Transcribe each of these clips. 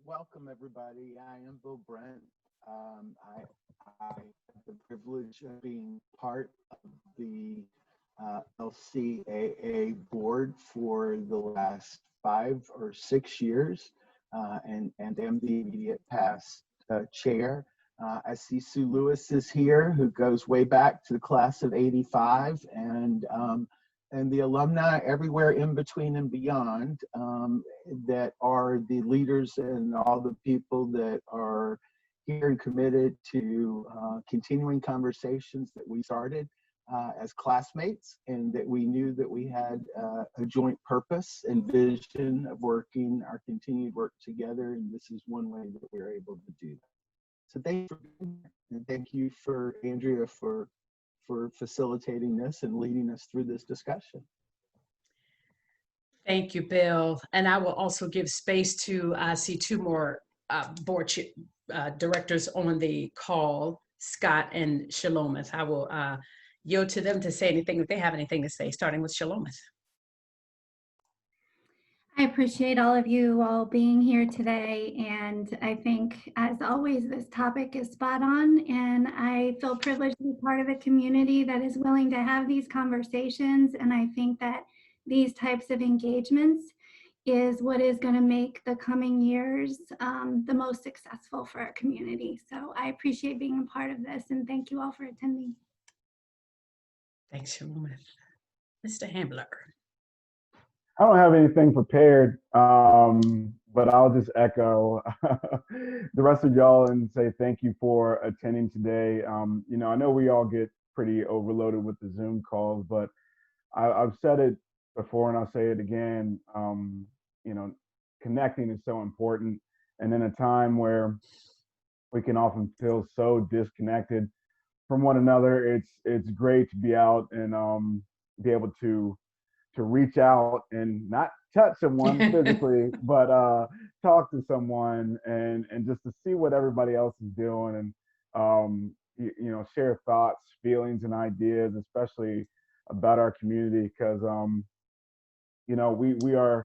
Welcome everybody. I am Bill Brent. I have the privilege of being part of the LCAA board for the last 5 or 6 years, and am the immediate past chair. I see Sue Lewis is here, who goes way back to the class of '85, and the alumni everywhere in between and beyond, that are the leaders and all the people that are here and committed to continuing conversations that we started as classmates, and that we knew that we had a joint purpose and vision of working our continued work together, and this is one way that we're able to do that. So thank you for being here, and thank you for Andrea for facilitating this and leading us through this discussion. Thank you, Bill. And I will also give space to, I see two more board directors on the call, Scott and Shalomith. I will yield to them to say anything if they have anything to say, starting with Shalomith. I appreciate all of you all being here today, and I think, as always, this topic is spot on, and I feel privileged to be part of a community that is willing to have these conversations, and I think that these types of engagements is what is going to make the coming years the most successful for our community. So I appreciate being a part of this, and thank you all for attending. Thanks, Shalomith. Mr. Hambler. I don't have anything prepared, but I'll just echo the rest of y'all and say thank you for attending today. You know, I know we all get pretty overloaded with the Zoom calls, but I've said it before and I'll say it again. You know, connecting is so important, and in a time where we can often feel so disconnected from one another, it's great to be out and be able to reach out and not touch someone physically, but talk to someone and just to see what everybody else is doing, and you know, share thoughts, feelings, and ideas, especially about our community, because you know, we are,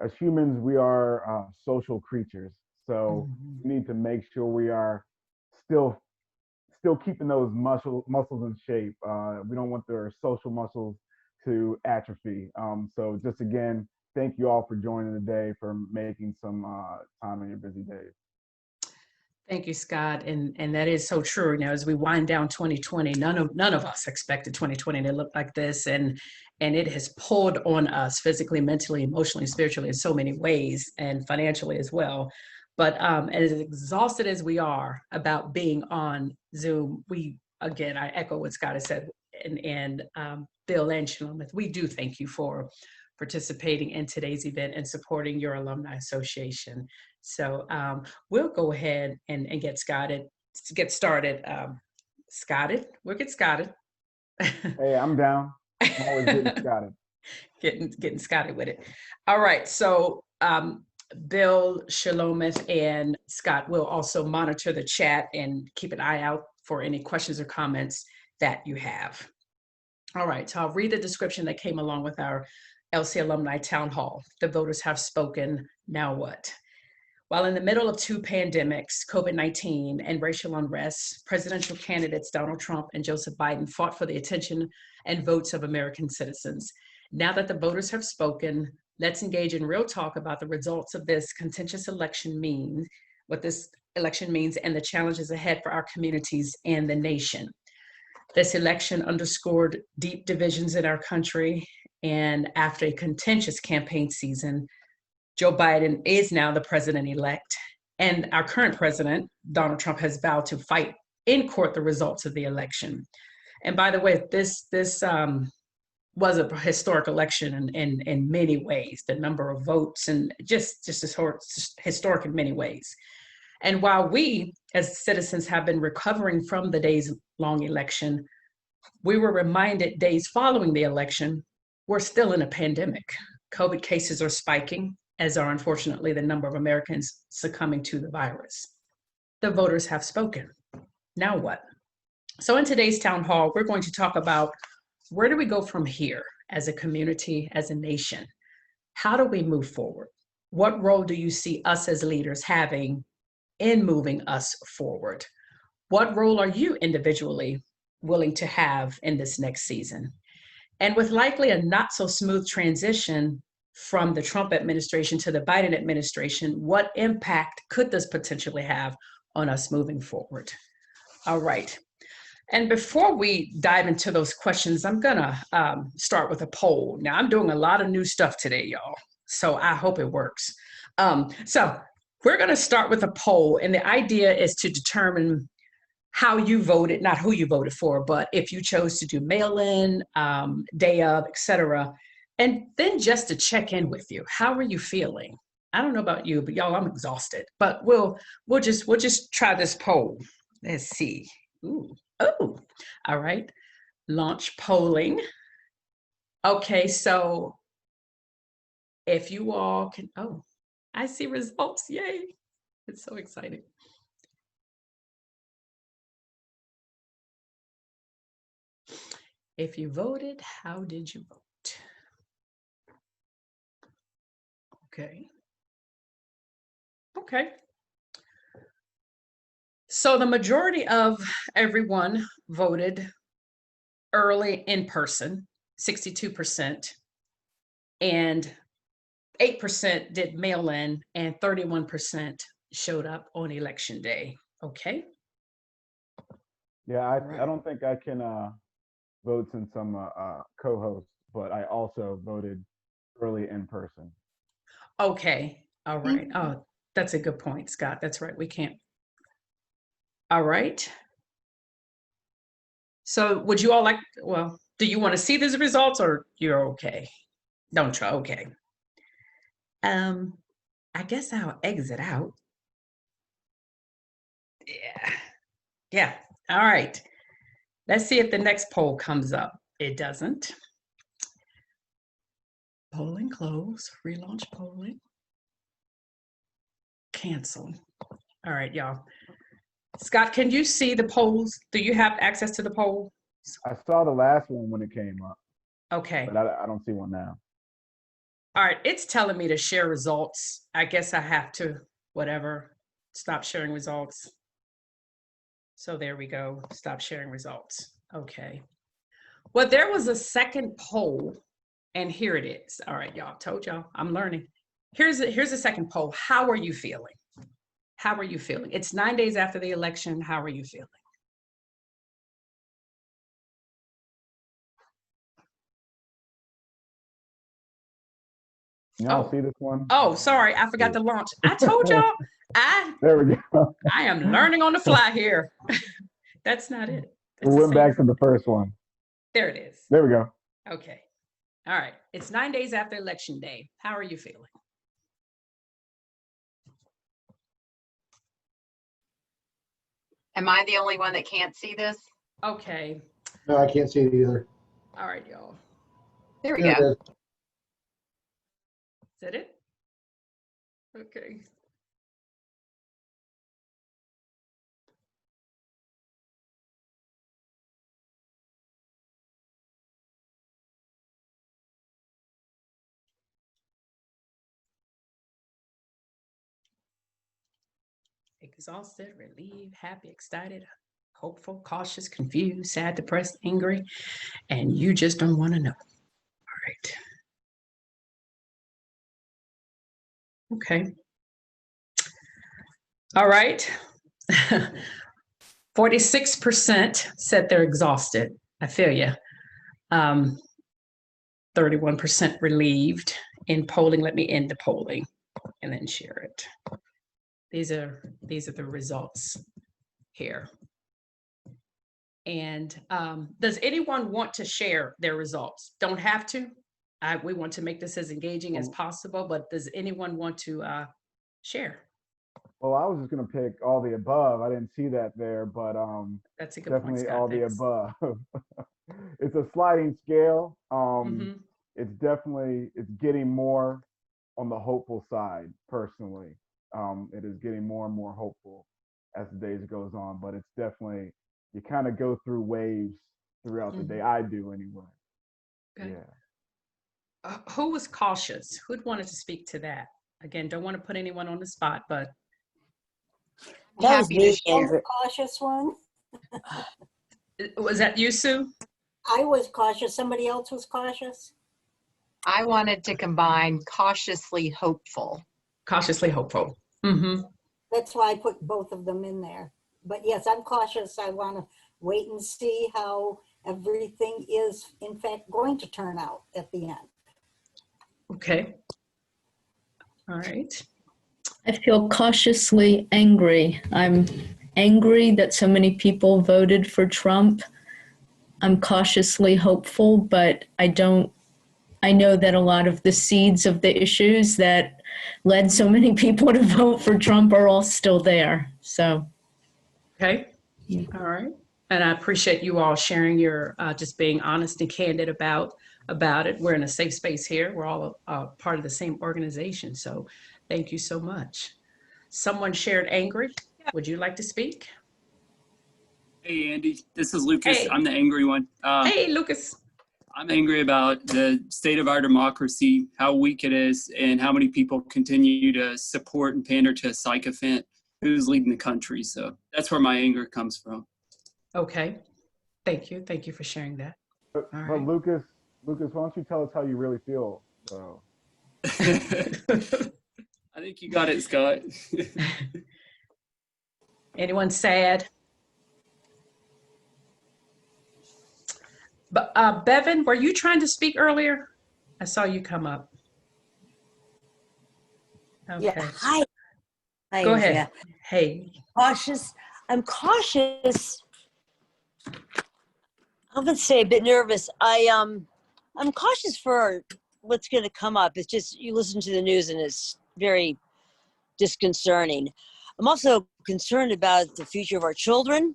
as humans, we are social creatures, so we need to make sure we are still keeping those muscles in shape. We don't want their social muscles to atrophy. So just again, thank you all for joining today, for making some time in your busy days. Thank you, Scott. And that is so true. Now, as we wind down 2020, none of us expected 2020 to look like this. And it has pulled on us physically, mentally, emotionally, spiritually in so many ways, and financially as well. But as exhausted as we are about being on Zoom, again, I echo what Scott has said, and Bill and Shalomith, we do thank you for participating in today's event and supporting your alumni association. So we'll go ahead and get started. We'll get started. Hey, I'm down. I'm always getting started. getting started with it. All right. So Bill, Shalomith, and Scott will also monitor the chat and keep an eye out for any questions or comments that you have. All right, so I'll read the description that came along with our LC Alumni Town Hall. The voters have spoken, now what? While in the middle of two pandemics, COVID-19 and racial unrest, presidential candidates Donald Trump and Joseph Biden fought for the attention and votes of American citizens. Now that the voters have spoken, let's engage in real talk about the results of this contentious election means, what this election means, and the challenges ahead for our communities and the nation. This election underscored deep divisions in our country, and after a contentious campaign season, Joe Biden is now the president-elect, and our current president, Donald Trump, has vowed to fight in court the results of the election. And by the way, this was a historic election in many ways, the number of votes, and just historic in many ways. And while we, as citizens, have been recovering from the days-long election, we were reminded days following the election, we're still in a pandemic. COVID cases are spiking, as are unfortunately the number of Americans succumbing to the virus. The voters have spoken. Now what? So in today's town hall, we're going to talk about, where do we go from here as a community, as a nation? How do we move forward? what role do you see us as leaders having in moving us forward? What role are you individually willing to have in this next season? And with likely a not so smooth transition from the Trump administration to the Biden administration, what impact could this potentially have on us moving forward? All right. And before we dive into those questions, I'm gonna start with a poll. Now, I'm doing a lot of new stuff today, y'all, so I hope it works. So we're gonna start with a poll, and the idea is to determine how you voted, not who you voted for, but if you chose to do mail-in, day of, et cetera. And then just to check in with you, how are you feeling? I don't know about you, but y'all, I'm exhausted. But we'll just try this poll. Let's see. Ooh, oh, all right. Launch polling. Okay, so if you all can, oh, I see results. Yay! It's so exciting. If you voted, how did you vote? Okay. Okay. So the majority of everyone voted early in person, 62%, and 8% did mail-in, and 31% showed up on election day. Okay. Yeah, I don't think I can vote since I'm a co-host, but I also voted early in person. Okay. All right. Oh, that's a good point, Scott. That's right. We can't. All right. So would you all like, well, do you want to see these results or you're okay? Don't you? Okay. I guess I'll exit out. Yeah. Yeah. All right. Let's see if the next poll comes up. It doesn't. Polling close, relaunch polling. Cancel. All right, y'all. Scott, can you see the polls? Do you have access to the poll? I saw the last one when it came up. Okay. But I don't see one now. All right, it's telling me to share results. I guess I have to, whatever, stop sharing results. So there we go, stop sharing results. Okay. Well, there was a second poll, and here it is. All right, y'all, told y'all, I'm learning. Here's a second poll. How are you feeling? How are you feeling? It's 9 days after the election. How are you feeling? Y'all see this one? Oh, sorry, I forgot to launch. I told y'all, there we go. I am learning on the fly here. That's not it. We went back to the first one. There it is. There we go. Okay. All right. It's 9 days after election day. How are you feeling? Am I the only one that can't see this? Okay. No, I can't see it either. All right, y'all. There we There go. it is. Is that it? Okay. Exhausted, relieved, happy, excited, hopeful, cautious, confused, sad, depressed, angry, and you just don't want to know. All right. Okay. All right. 46% said they're exhausted. I feel you. 31% relieved. In polling, let me end the polling and then share it. These are the results here. And does anyone want to share their results? Don't have to. We want to make this as engaging as possible, but does anyone want to share? Well, I was just gonna pick all the above. I didn't see that there, but that's a good definitely point, Scott. all Thanks. the above. It's a sliding scale. Mhm. It's getting more on the hopeful side. Personally, it is getting more and more hopeful as the days goes on. But it's definitely, you kind of go through waves throughout the day. I do anyway. Okay. Yeah. Who was cautious? Who'd wanted to speak to that? Again, don't want to put anyone on the spot, but That was Happy me, to share. Andrew. Cautious one. was that you, Sue? I was cautious. Somebody else was cautious. I wanted to combine cautiously hopeful. Cautiously hopeful. Mm-hmm. That's why I put both of them in there. But yes, I'm cautious. I want to wait and see how everything is in fact going to turn out at the end. Okay. All right. I feel cautiously angry. I'm angry that so many people voted for Trump. I'm cautiously hopeful, but I know that a lot of the seeds of the issues that led so many people to vote for Trump are all still there. So. Okay. All right. And I appreciate you all sharing your, just being honest and candid about it. We're in a safe space here. We're all part of the same organization. So thank you so much. Someone shared angry. Would you like to speak? Hey, Andy, this is Lucas. Hey. I'm the angry one. Hey, Lucas. I'm angry about the state of our democracy, how weak it is, and how many people continue to support and pander to a sycophant who's leading the country. So that's where my anger comes from. Okay. Thank you. Thank you for sharing that. But right. Lucas, why don't you tell us how you really feel? So. I think you got it, Scott. Anyone sad? But Bevan, were you trying to speak earlier? I saw you come up. Okay. Yeah. Hi. Hi, Go Andrea. ahead. Hey. Cautious. I'm cautious. I'm gonna say a bit nervous. I'm cautious for what's gonna come up. It's just you listen to the news and it's very disconcerting. I'm also concerned about the future of our children.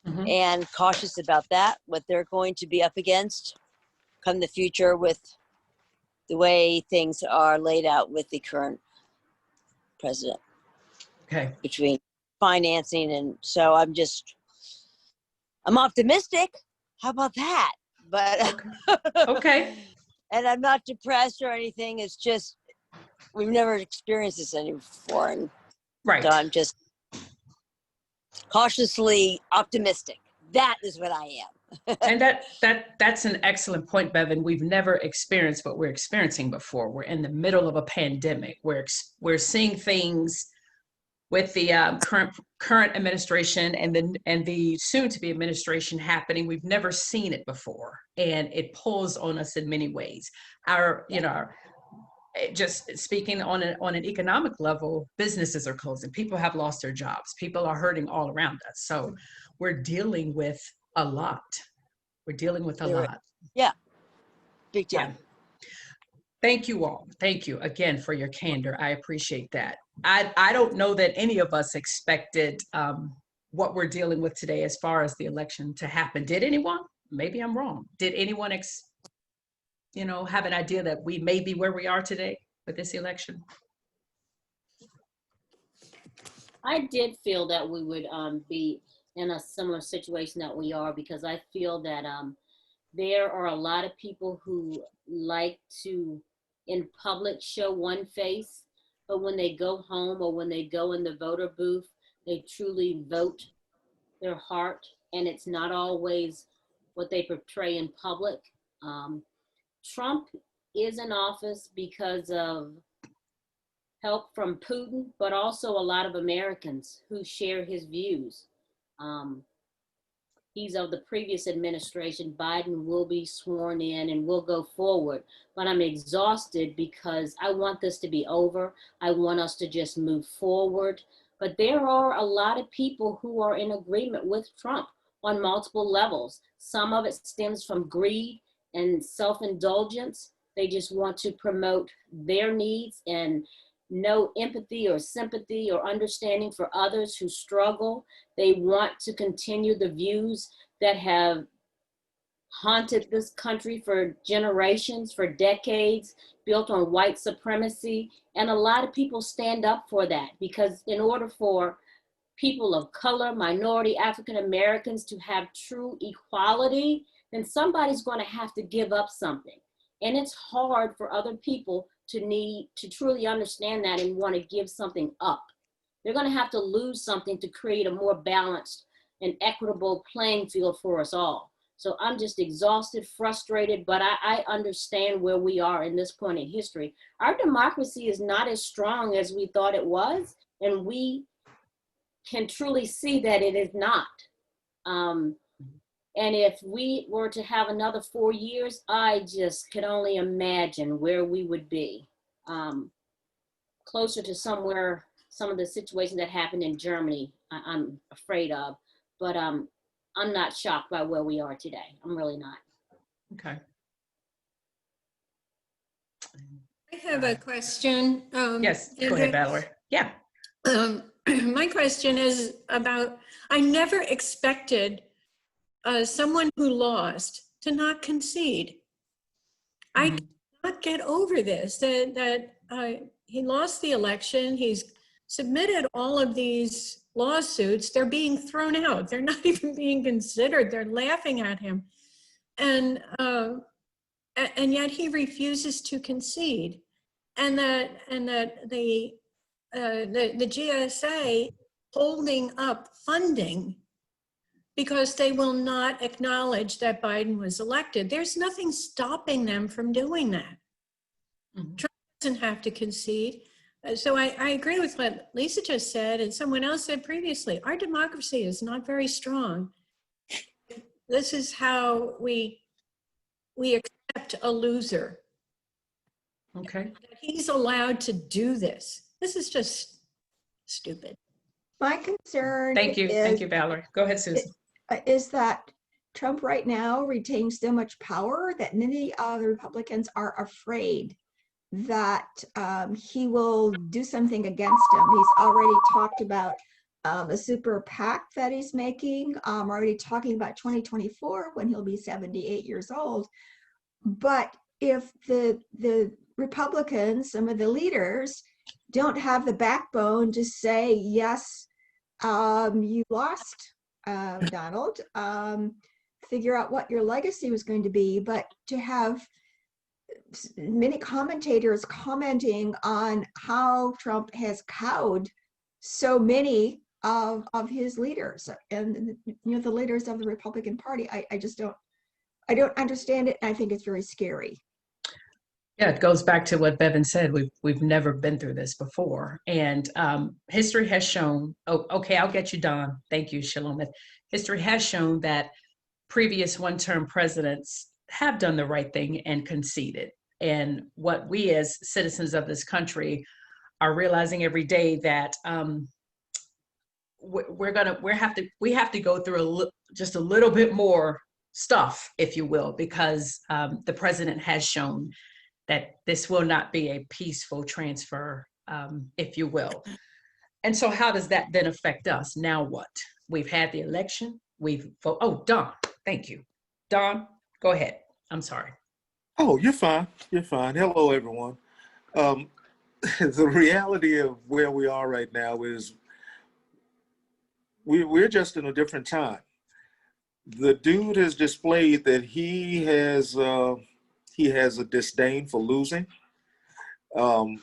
Mm-hmm. And cautious about that, what they're going to be up against come the future with the way things are laid out with the current president. Okay. Between financing and so I'm optimistic. How about that? But okay. And I'm not depressed or anything. It's just we've never experienced this before, and right. so I'm just cautiously optimistic. That is what I am. And that's an excellent point, Bevan. We've never experienced what we're experiencing before. We're in the middle of a pandemic. We're seeing things with the current administration and the soon-to-be administration happening. We've never seen it before, and it pulls on us in many ways. Just speaking on an economic level, businesses are closing. People have lost their jobs. People are hurting all around us. So we're dealing with a lot. We're dealing with a lot. Yeah, big time. Yeah. Thank you all. Thank you again for your candor. I appreciate that. I don't know that any of us expected what we're dealing with today as far as the election to happen. Did anyone? Maybe I'm wrong. Did anyone have an idea that we may be where we are today with this election? I did feel that we would be in a similar situation that we are, because I feel that there are a lot of people who like to, in public, show one face, but when they go home or when they go in the voter booth, they truly vote their heart, and it's not always what they portray in public. Trump is in office because of help from Putin, but also a lot of Americans who share his views. He's of the previous administration. Biden will be sworn in and will go forward, but I'm exhausted because I want this to be over. I want us to just move forward. But there are a lot of people who are in agreement with Trump on multiple levels. Some of it stems from greed and self-indulgence. They just want to promote their needs and no empathy or sympathy or understanding for others who struggle. They want to continue the views that have haunted this country for generations, for decades, built on white supremacy. And a lot of people stand up for that, because in order for people of color, minority, African Americans to have true equality, then somebody's going to have to give up something. And it's hard for other people to need to truly understand that and want to give something up. They're going to have to lose something to create a more balanced and equitable playing field for us all. So I'm just exhausted, frustrated, but I understand where we are in this point in history. Our democracy is not as strong as we thought it was, and we can truly see that it is not. And if we were to have another 4 years, I just could only imagine where we would be. Closer to somewhere, some of the situations that happened in Germany, I'm afraid of. But I'm not shocked by where we are today. I'm really not. Okay. I have a question. Yes, go ahead, Valerie. Yeah. My question is about, I never expected someone who lost to not concede. I cannot get over this, that he lost the election. He's submitted all of these lawsuits. They're being thrown out. They're not even being considered. They're laughing at him. And yet he refuses to concede. And that the GSA holding up funding because they will not acknowledge that Biden was elected. There's nothing stopping them from doing that. Trump doesn't have to concede. So I agree with what Lisa just said and someone else said previously. Our democracy is not very strong. This is how we accept a loser. Okay. He's allowed to do this. This is just stupid. My concern Thank you, Valerie. Go ahead, Susan. Is that Trump right now retains so much power that many of the Republicans are afraid that he will do something against him. He's already talked about a super PAC that he's making, already talking about 2024 when he'll be 78 years old. But if the Republicans, some of the leaders, don't have the backbone to say, yes, you lost, Donald, figure out what your legacy was going to be, but to have many commentators commenting on how Trump has cowed so many of his leaders and the leaders of the Republican Party. I don't understand it, and I think it's very scary. Yeah, it goes back to what Bevan said. We've never been through this before, and history has shown. Oh, okay, I'll get you, Don. Thank you, Shalomith. History has shown that previous one-term presidents have done the right thing and conceded. And what we as citizens of this country are realizing every day that we have to go through just a little bit more stuff, if you will, because the president has shown that this will not be a peaceful transfer, if you will. And so how does that then affect us? Now what? We've had the election. Oh, Don, thank you. Don, go ahead. I'm sorry. Oh, you're fine. You're fine. Hello, everyone. The reality of where we are right now is we're just in a different time. The dude has displayed that he has a disdain for losing. And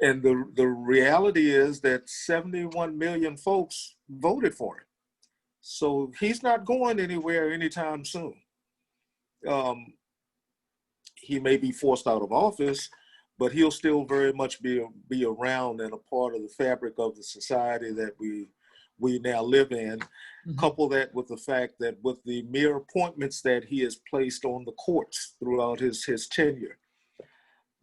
the reality is that 71 million folks voted for him. So he's not going anywhere anytime soon. He may be forced out of office, but he'll still very much be around and a part of the fabric of the society that we now live in. Couple that with the fact that with the mere appointments that he has placed on the courts throughout his tenure,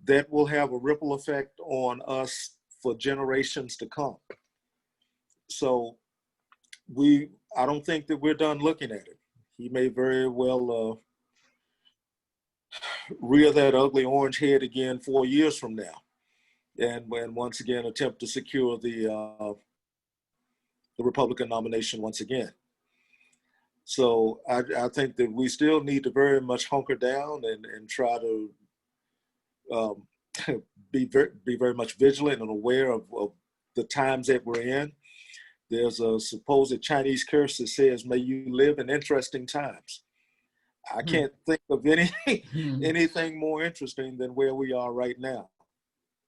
that will have a ripple effect on us for generations to come. So I don't think that we're done looking at it. He may very well rear that ugly orange head again 4 years from now, and once again attempt to secure the Republican nomination once again. So I think that we still need to very much hunker down and try to be very much vigilant and aware of the times that we're in. There's a supposed Chinese curse that says, "May you live in interesting times." I can't think of anything more interesting than where we are right now.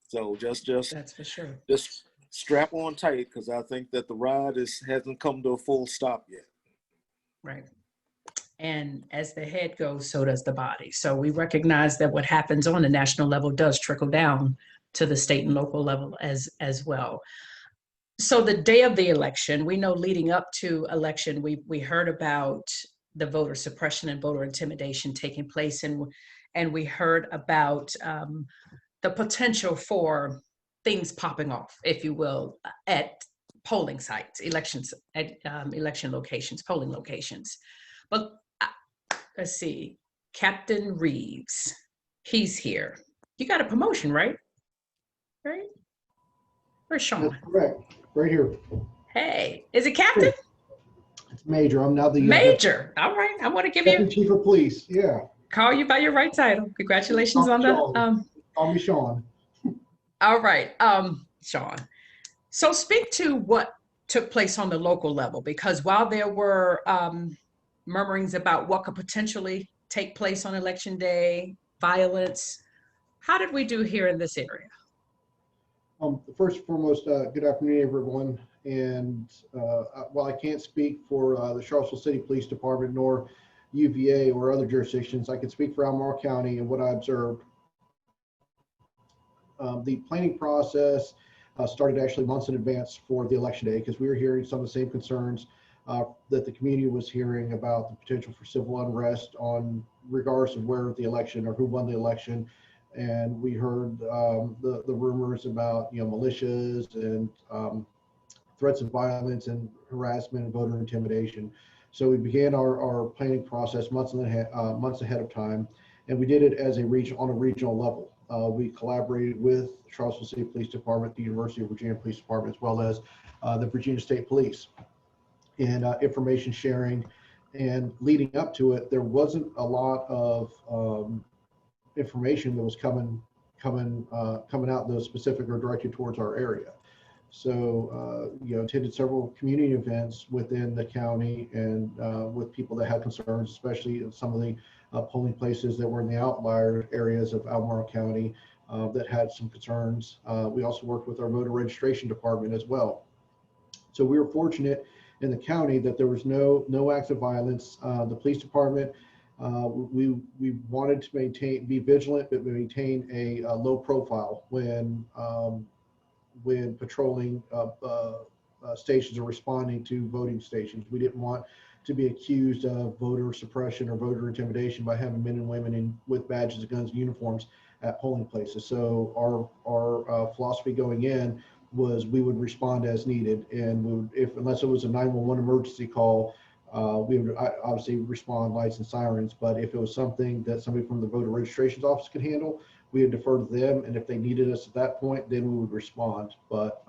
So just That's for sure. just strap on tight, because I think that the ride hasn't come to a full stop yet. Right. And as the head goes, so does the body. So we recognize that what happens on the national level does trickle down to the state and local level as well. So the day of the election, we know leading up to election, we heard about the voter suppression and voter intimidation taking place, and we heard about the potential for things popping off, if you will, at polling sites, elections, at election locations, polling locations. But let's see, Captain Reeves, he's here. You got a promotion, right? Right? Where's Sean? That's correct. Right here. Hey, is it Captain? It's Major. I'm now the Major. All right. I want to give Deputy you Chief of Police. Yeah. call you by your right title. Congratulations on the Call me Sean. All right, Sean. So speak to what took place on the local level, because while there were murmurings about what could potentially take place on election day, violence, how did we do here in this area? First and foremost, good afternoon, everyone. And while I can't speak for the Charlottesville City Police Department nor UVA or other jurisdictions, I can speak for Albemarle County and what I observed. The planning process started actually months in advance for the election day, because we were hearing some of the same concerns that the community was hearing about the potential for civil unrest on regardless of where the election or who won the election. And we heard the rumors about, militias and threats of violence and harassment and voter intimidation. So we began our planning process months ahead of time, and we did it as on a regional level. We collaborated with the Charlottesville City Police Department, the University of Virginia Police Department, as well as the Virginia State Police, in information sharing. And leading up to it, there wasn't a lot of information that was coming out that was specific or directed towards our area. So, attended several community events within the county and with people that had concerns, especially in some of the polling places that were in the outlier areas of Albemarle County that had some concerns. We also worked with our voter registration department as well. So we were fortunate in the county that there was no acts of violence. The police department, we wanted to be vigilant, but maintain a low profile when patrolling stations or responding to voting stations. We didn't want to be accused of voter suppression or voter intimidation by having men and women with badges, guns, and uniforms at polling places. So our philosophy going in was we would respond as needed, and we would, unless it was a 911 emergency call, we would obviously respond lights and sirens. But if it was something that somebody from the voter registrations office could handle, we would defer to them, and if they needed us at that point, then we would respond. But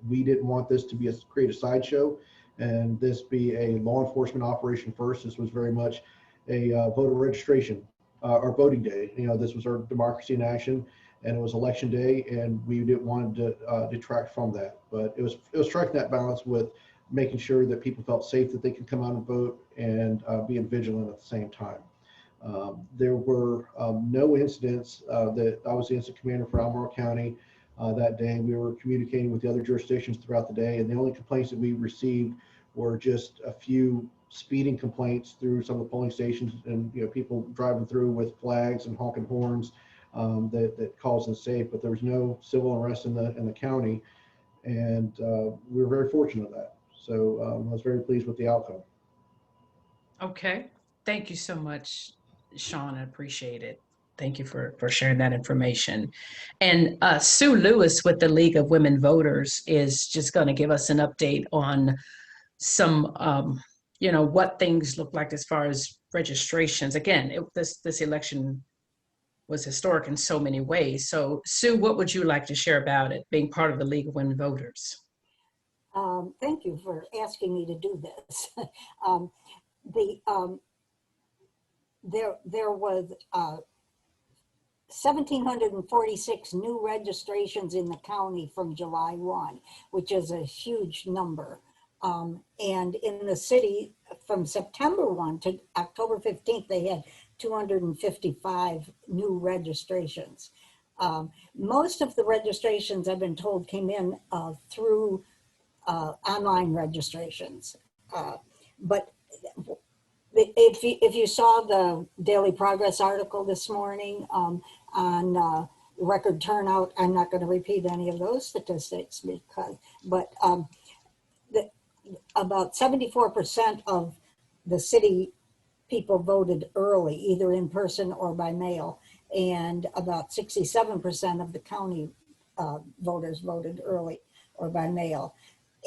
we didn't want this to create a sideshow and this be a law enforcement operation first. This was very much a voter registration or voting day. This was our democracy in action, and it was election day, and we didn't want to detract from that. But it was striking that balance with making sure that people felt safe that they could come out and vote, and being vigilant at the same time. There were no incidents that I was the incident commander for Albemarle County that day. We were communicating with the other jurisdictions throughout the day, and the only complaints that we received were just a few speeding complaints through some of the polling stations, and people driving through with flags and honking horns that caused unsafe. But there was no civil unrest in the county, and we were very fortunate of that. So I was very pleased with the outcome. Okay, thank you so much, Sean. I appreciate it. Thank you for sharing that information. And Sue Lewis with the League of Women Voters is just going to give us an update on some, what things look like as far as registrations. Again, this election was historic in so many ways. So Sue, what would you like to share about it, being part of the League of Women Voters? Thank you for asking me to do this. There was 1,746 new registrations in the county from July 1, which is a huge number. And in the city from September 1 to October 15th, they had 255 new registrations. Most of the registrations, I've been told, came in through online registrations. But if you saw the Daily Progress article this morning on record turnout, I'm not going to repeat any of those statistics but about 74% of the city people voted early, either in person or by mail, and about 67% of the county voters voted early or by mail.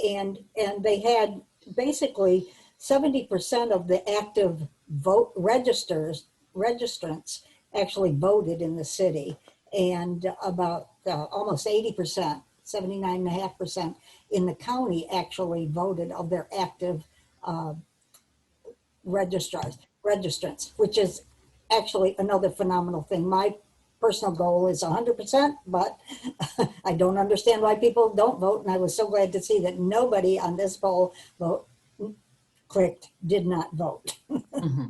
And they had basically 70% of the active vote registrants actually voted in the city, and about almost 80%, 79.5% in the county actually voted of their active registrants, which is actually another phenomenal thing. My personal goal is 100%, but I don't understand why people don't vote. And I was so glad to see that nobody on this poll clicked did not vote. Mm-hmm.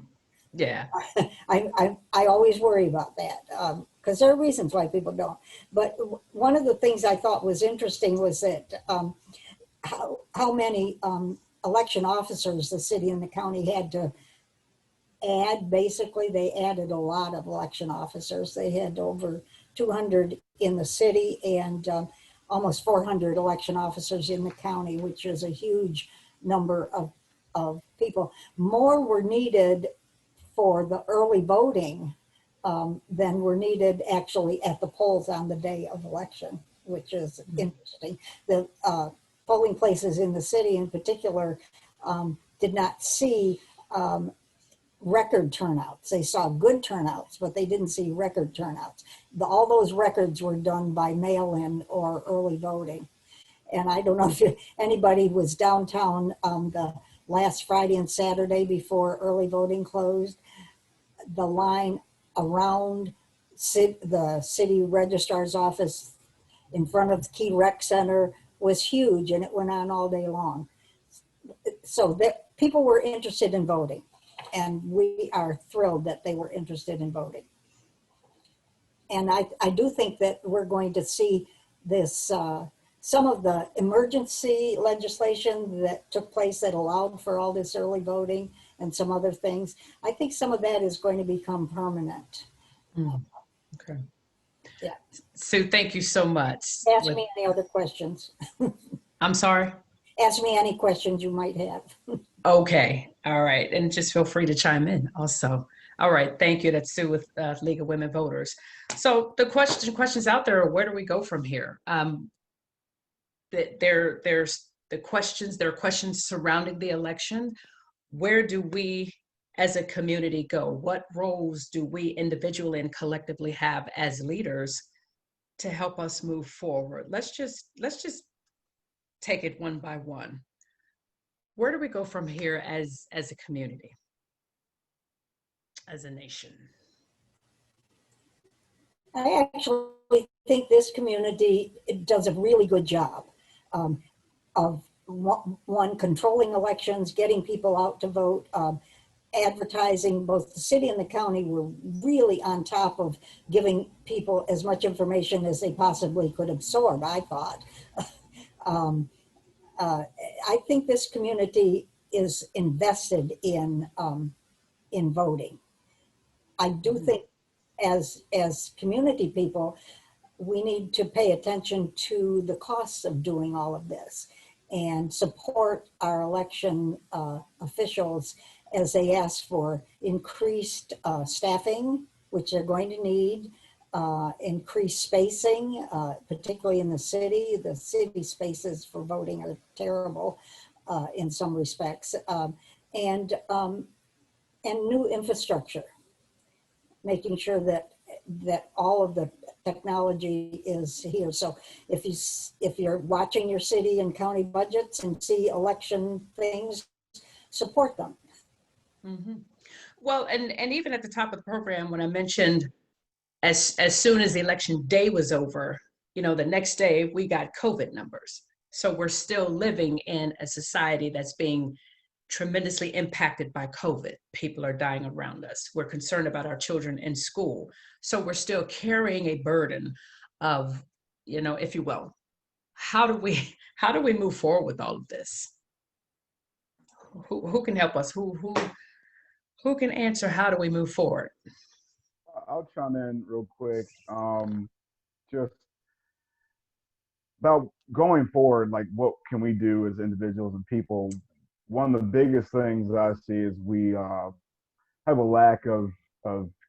Yeah. I always worry about that because there are reasons why people don't. But one of the things I thought was interesting was that how many election officers the city and the county had to add. Basically, they added a lot of election officers. They had over 200 in the city and almost 400 election officers in the county, which is a huge number of people. More were needed for the early voting than were needed actually at the polls on the day of election, which is interesting. The polling places in the city in particular did not see record turnouts. They saw good turnouts, but they didn't see record turnouts. All those records were done by mail-in or early voting. And I don't know if anybody was downtown the last Friday and Saturday before early voting closed. The line around the city registrar's office in front of the Key Rec Center was huge, and it went on all day long. So people were interested in voting, and we are thrilled that they were interested in voting. And I do think that we're going to see this, some of the emergency legislation that took place that allowed for all this early voting and some other things. I think some of that is going to become permanent. Okay. Yeah. Sue, thank you so much. Ask me any other questions. I'm sorry? Ask me any questions you might have. Okay. All right. And just feel free to chime in also. All right. Thank you. That's Sue with League of Women Voters. So the questions out there are, where do we go from here? There are questions surrounding the election. Where do we as a community go? What roles do we individually and collectively have as leaders to help us move forward? Let's just take it one by one. Where do we go from here as a community, as a nation? I actually think this community does a really good job of one, controlling elections, getting people out to vote, advertising. Both the city and the county were really on top of giving people as much information as they possibly could absorb, I thought. I think this community is invested in voting. I do think as community people, we need to pay attention to the costs of doing all of this and support our election officials as they ask for increased staffing, which they're going to need, increased spacing, particularly in the city. The city spaces for voting are terrible in some respects, and new infrastructure, making sure that all of the technology is here. So if you're watching your city and county budgets and see election things, support them. Mm-hmm. Well, and even at the top of the program, when I mentioned as soon as the election day was over, the next day we got COVID numbers. So we're still living in a society that's being tremendously impacted by COVID. People are dying around us. We're concerned about our children in school. So we're still carrying a burden of, if you will, how do we move forward with all of this? Who can help us? Who can answer how do we move forward? I'll chime in real quick. Just about going forward, like what can we do as individuals and people? One of the biggest things that I see is we have a lack of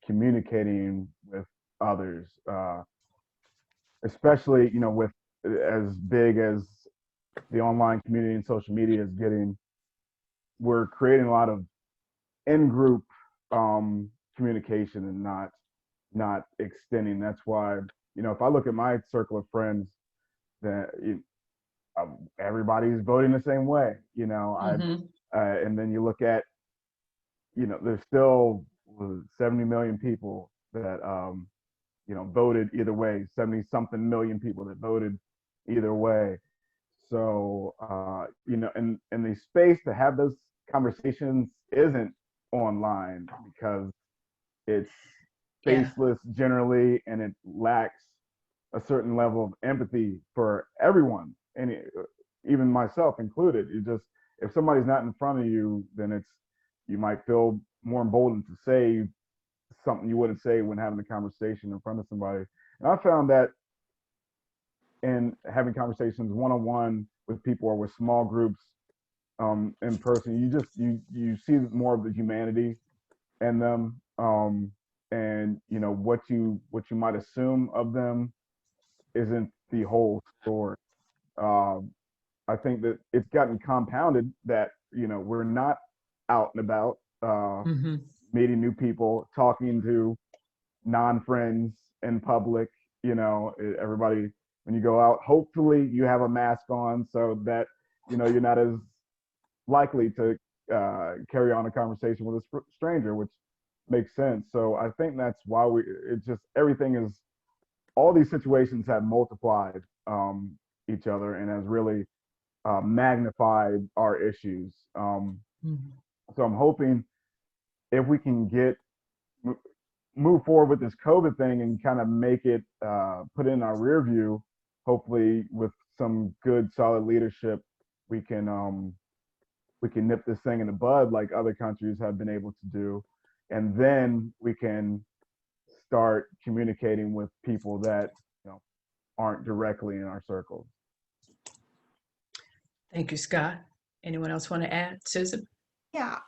communicating with others, especially with as big as the online community and social media is getting. We're creating a lot of in-group communication and not extending. That's why if I look at my circle of friends, that everybody's voting the same way. And then you look at there's still 70 million people that voted either way. 70 something million people that voted either way. So and the space to have those conversations isn't online because it's faceless generally, and it lacks a certain level of empathy for everyone, and even myself included. If somebody's not in front of you, then you might feel more emboldened to say something you wouldn't say when having a conversation in front of somebody. And I found that in having conversations one-on-one with people or with small groups in person, you see more of the humanity in them, and what you might assume of them isn't the whole story. I think that it's gotten compounded that we're not out and about, meeting new people, talking to non-friends in public. Everybody, when you go out, hopefully you have a mask on so that you're not as likely to carry on a conversation with a stranger, which makes sense. So I think that's why all these situations have multiplied each other and has really magnified our issues. So I'm hoping if we can move forward with this COVID thing and kind of make it put in our rear view, hopefully with some good solid leadership, we can nip this thing in the bud like other countries have been able to do, and then we can start communicating with people that aren't directly in our circles. Thank you, Scott. Anyone else want to add? Susan? Yeah.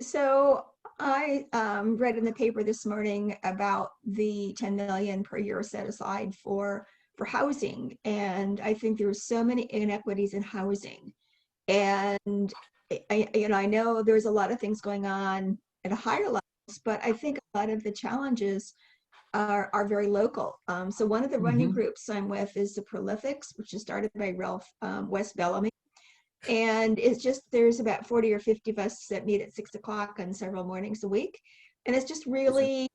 So I read in the paper this morning about the 10 million per year set aside for housing, and I think there are so many inequities in housing. And I know there's a lot of things going on at a higher level, but I think a lot of the challenges are very local. So one of the running groups I'm with is the Prolifics, which is started by Ralph West Bellamy. And it's just, there's about 40 or 50 of us that meet at 6 o'clock on several mornings a week. And it's just really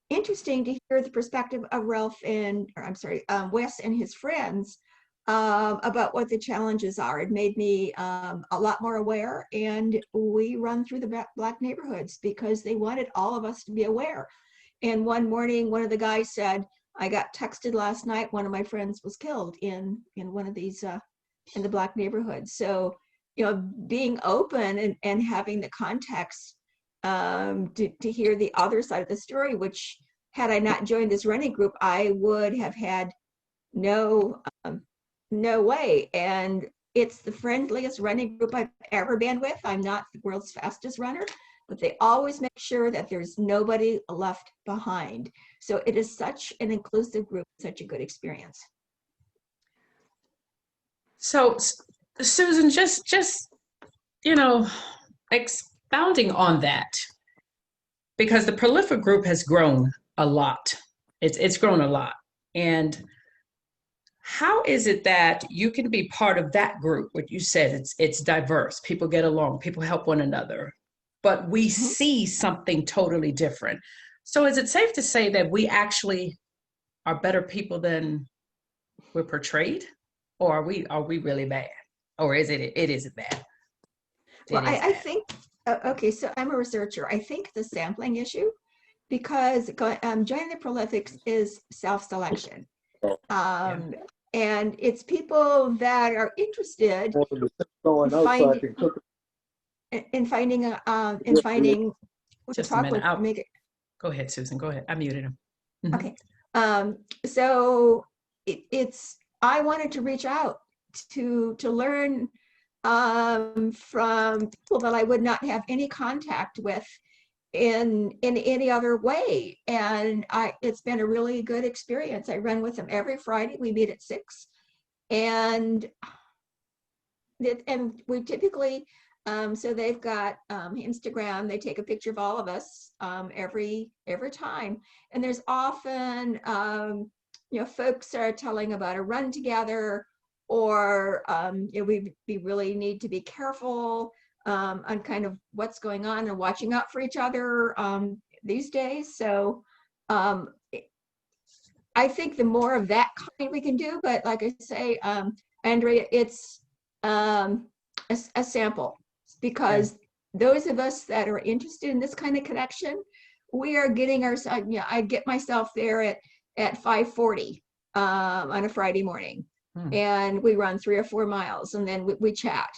interesting to hear the perspective of Wes and his friends about what the challenges are. It made me a lot more aware, and we run through the Black neighborhoods because they wanted all of us to be aware. And one morning, one of the guys said, I got texted last night, one of my friends was killed in one of these, in the Black neighborhoods. So, being open and having the context to hear the other side of the story, which had I not joined this running group, I would have had no way. And it's the friendliest running group I've ever been with. I'm not the world's fastest runner, but they always make sure that there's nobody left behind. So it is such an inclusive group, such a good experience. So Susan, just expounding on that, because the Prolific group has grown a lot. It's grown a lot. And how is it that you can be part of that group? What you said, it's diverse. People get along, people help one another, but we see something totally different. So is it safe to say that we actually are better people than we're portrayed? Or are we really bad? Or is it isn't bad? Well, It is I bad. think, okay, so I'm a researcher. I think the sampling issue, because joining the prolifics is self-selection. And it's people that are interested in finding to Just a talk minute. with, make it. Go ahead, Susan. Go ahead. I muted him. Okay. So I wanted to reach out to learn from people that I would not have any contact with in any other way. And it's been a really good experience. I run with them every Friday. We meet at 6. And we typically, so they've got Instagram, they take a picture of all of us every time. And there's often, folks are telling about a run together, or we really need to be careful on kind of what's going on and watching out for each other these days. So I think the more of that kind we can do, but like I say, Andrea, it's a sample, because those of us that are interested in this kind of connection, we are getting ourselves, I get myself there at 5:40 on a Friday morning, and we run 3 or 4 miles, and then we chat.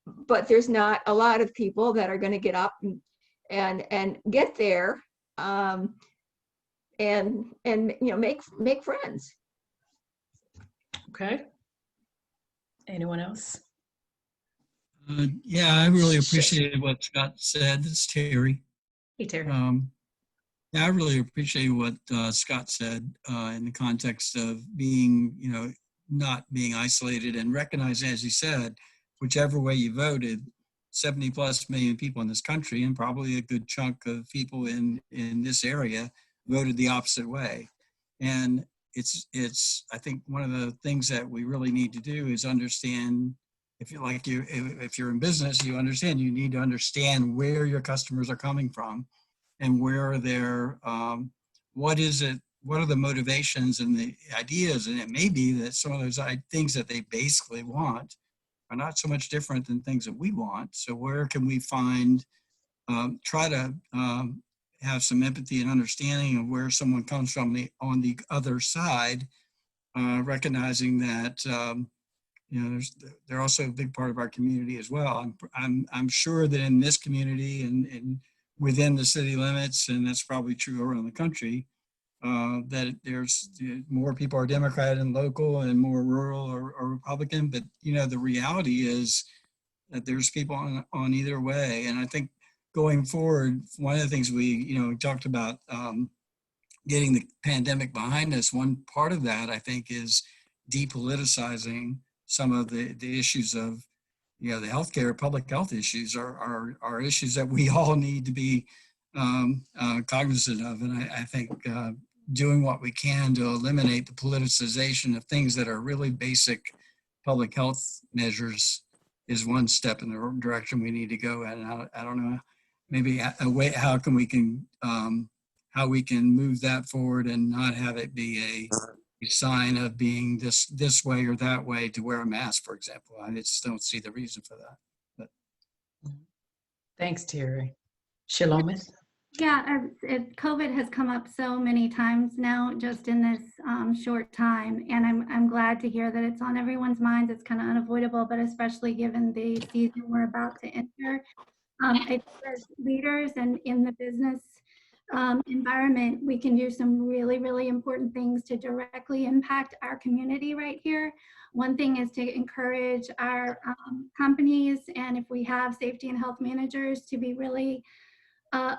But there's not a lot of people that are going to get up and get there and make friends. Okay. Anyone else? Yeah, I really appreciated what Scott said. This is Terry. Hey, Terry. Yeah, I really appreciate what Scott said in the context of being, not being isolated, and recognizing, as he said, whichever way you voted, 70+ million people in this country, and probably a good chunk of people in this area, voted the opposite way. And it's I think one of the things that we really need to do is understand, if you're in business, you need to understand where your customers are coming from, and where they're, what are the motivations and the ideas. And it may be that some of those things that they basically want are not so much different than things that we want. So where can we find, try to have some empathy and understanding of where someone comes from on the other side, recognizing that they're also a big part of our community as well. I'm sure that in this community and within the city limits, and that's probably true around the country, that there's more people are Democrat and local, and more rural or Republican. But the reality is that there's people on either way. And I think going forward, one of the things we talked about getting the pandemic behind us. One part of that, I think, is depoliticizing some of the issues of the healthcare, public health issues are issues that we all need to be cognizant of. And I think doing what we can to eliminate the politicization of things that are really basic public health measures is one step in the direction we need to go. And I don't know, maybe a way how we can move that forward and not have it be a sign of being this way or that way to wear a mask, for example. I just don't see the reason for that. But. Thanks, Terry. Shalomith? Yeah, COVID has come up so many times now, just in this short time, and I'm glad to hear that it's on everyone's minds. It's kind of unavoidable, but especially given the season we're about to enter. I think as leaders and in the business environment, we can do some really, really important things to directly impact our community right here. One thing is to encourage our companies, and if we have safety and health managers, to be really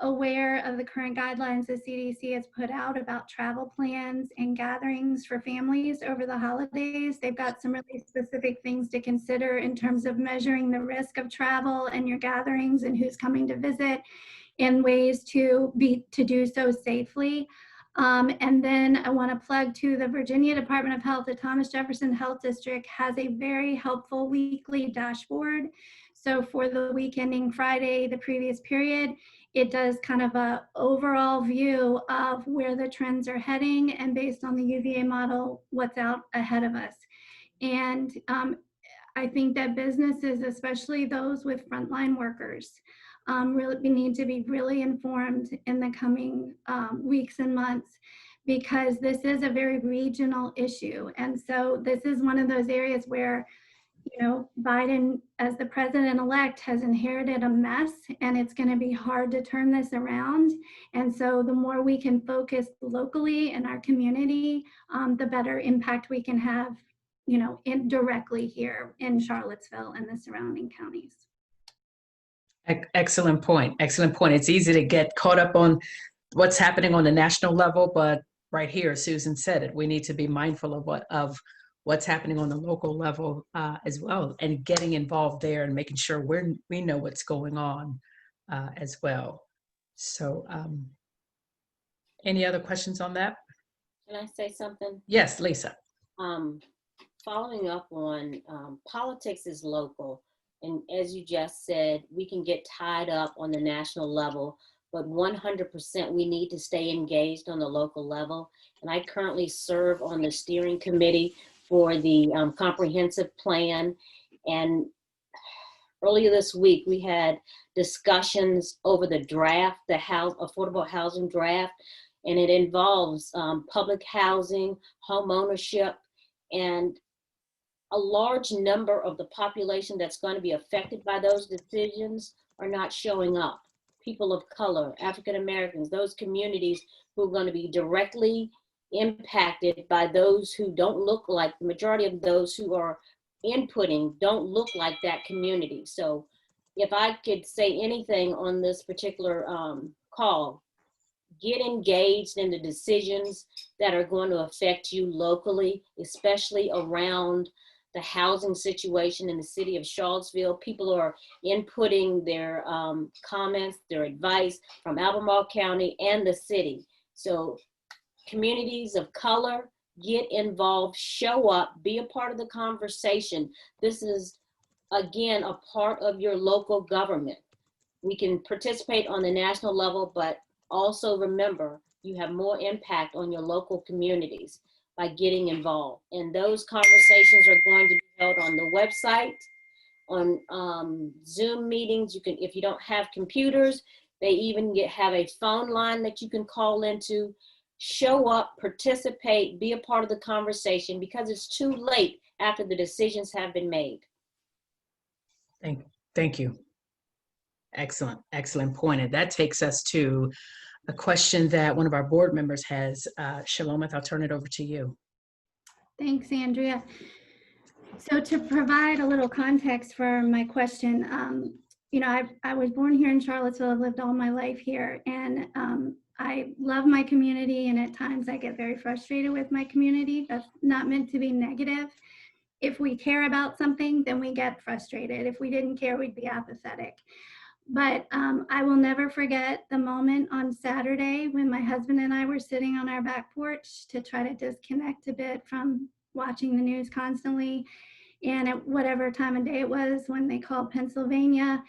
aware of the current guidelines the CDC has put out about travel plans and gatherings for families over the holidays. They've got some really specific things to consider in terms of measuring the risk of travel and your gatherings and who's coming to visit, and ways to do so safely. And then I want to plug to the Virginia Department of Health. The Thomas Jefferson Health District has a very helpful weekly dashboard. So for the week ending Friday, the previous period, it does kind of a overall view of where the trends are heading, and based on the UVA model, what's out ahead of us. And I think that businesses, especially those with frontline workers, really need to be really informed in the coming weeks and months, because this is a very regional issue. And so this is one of those areas where, you know, Biden, as the president-elect, has inherited a mess, and it's going to be hard to turn this around. And so the more we can focus locally in our community, the better impact we can have, you know, directly here in Charlottesville and the surrounding counties. Excellent point. Excellent point. It's easy to get caught up on what's happening on the national level, but right here, Susan said it, we need to be mindful of what's happening on the local level as well, and getting involved there and making sure we know what's going on as well. So any other questions on that? Can I say something? Yes, Lisa. Following up on politics is local. And as you just said, we can get tied up on the national level, but 100% we need to stay engaged on the local level. And I currently serve on the steering committee for the comprehensive plan. And earlier this week, we had discussions over the draft, the affordable housing draft, and it involves public housing, home ownership, and a large number of the population that's going to be affected by those decisions are not showing up. People of color, African Americans, those communities who are going to be directly impacted by those who don't look like, the majority of those who are inputting don't look like that community. So if I could say anything on this particular call, get engaged in the decisions that are going to affect you locally, especially around the housing situation in the city of Charlottesville. People are inputting their comments, their advice from Albemarle County and the city. So communities of color, get involved, show up, be a part of the conversation. This is, again, a part of your local government. We can participate on the national level, but also remember, you have more impact on your local communities by getting involved. And those conversations are going to be held on the website, on Zoom meetings. You can, if you don't have computers, they even have a phone line that you can call into. Show up, participate, be a part of the conversation, because it's too late after the decisions have been made. Thank you. Excellent, excellent point. And that takes us to a question that one of our board members has. Shalomith, I'll turn it over to you. Thanks, Andrea. So to provide a little context for my question, you know, I was born here in Charlottesville. I've lived all my life here, and I love my community, and at times I get very frustrated with my community. That's not meant to be negative. If we care about something, then we get frustrated. If we didn't care, we'd be apathetic. But I will never forget the moment on Saturday when my husband and I were sitting on our back porch to try to disconnect a bit from watching the news constantly. And at whatever time of day it was, when they called Pennsylvania,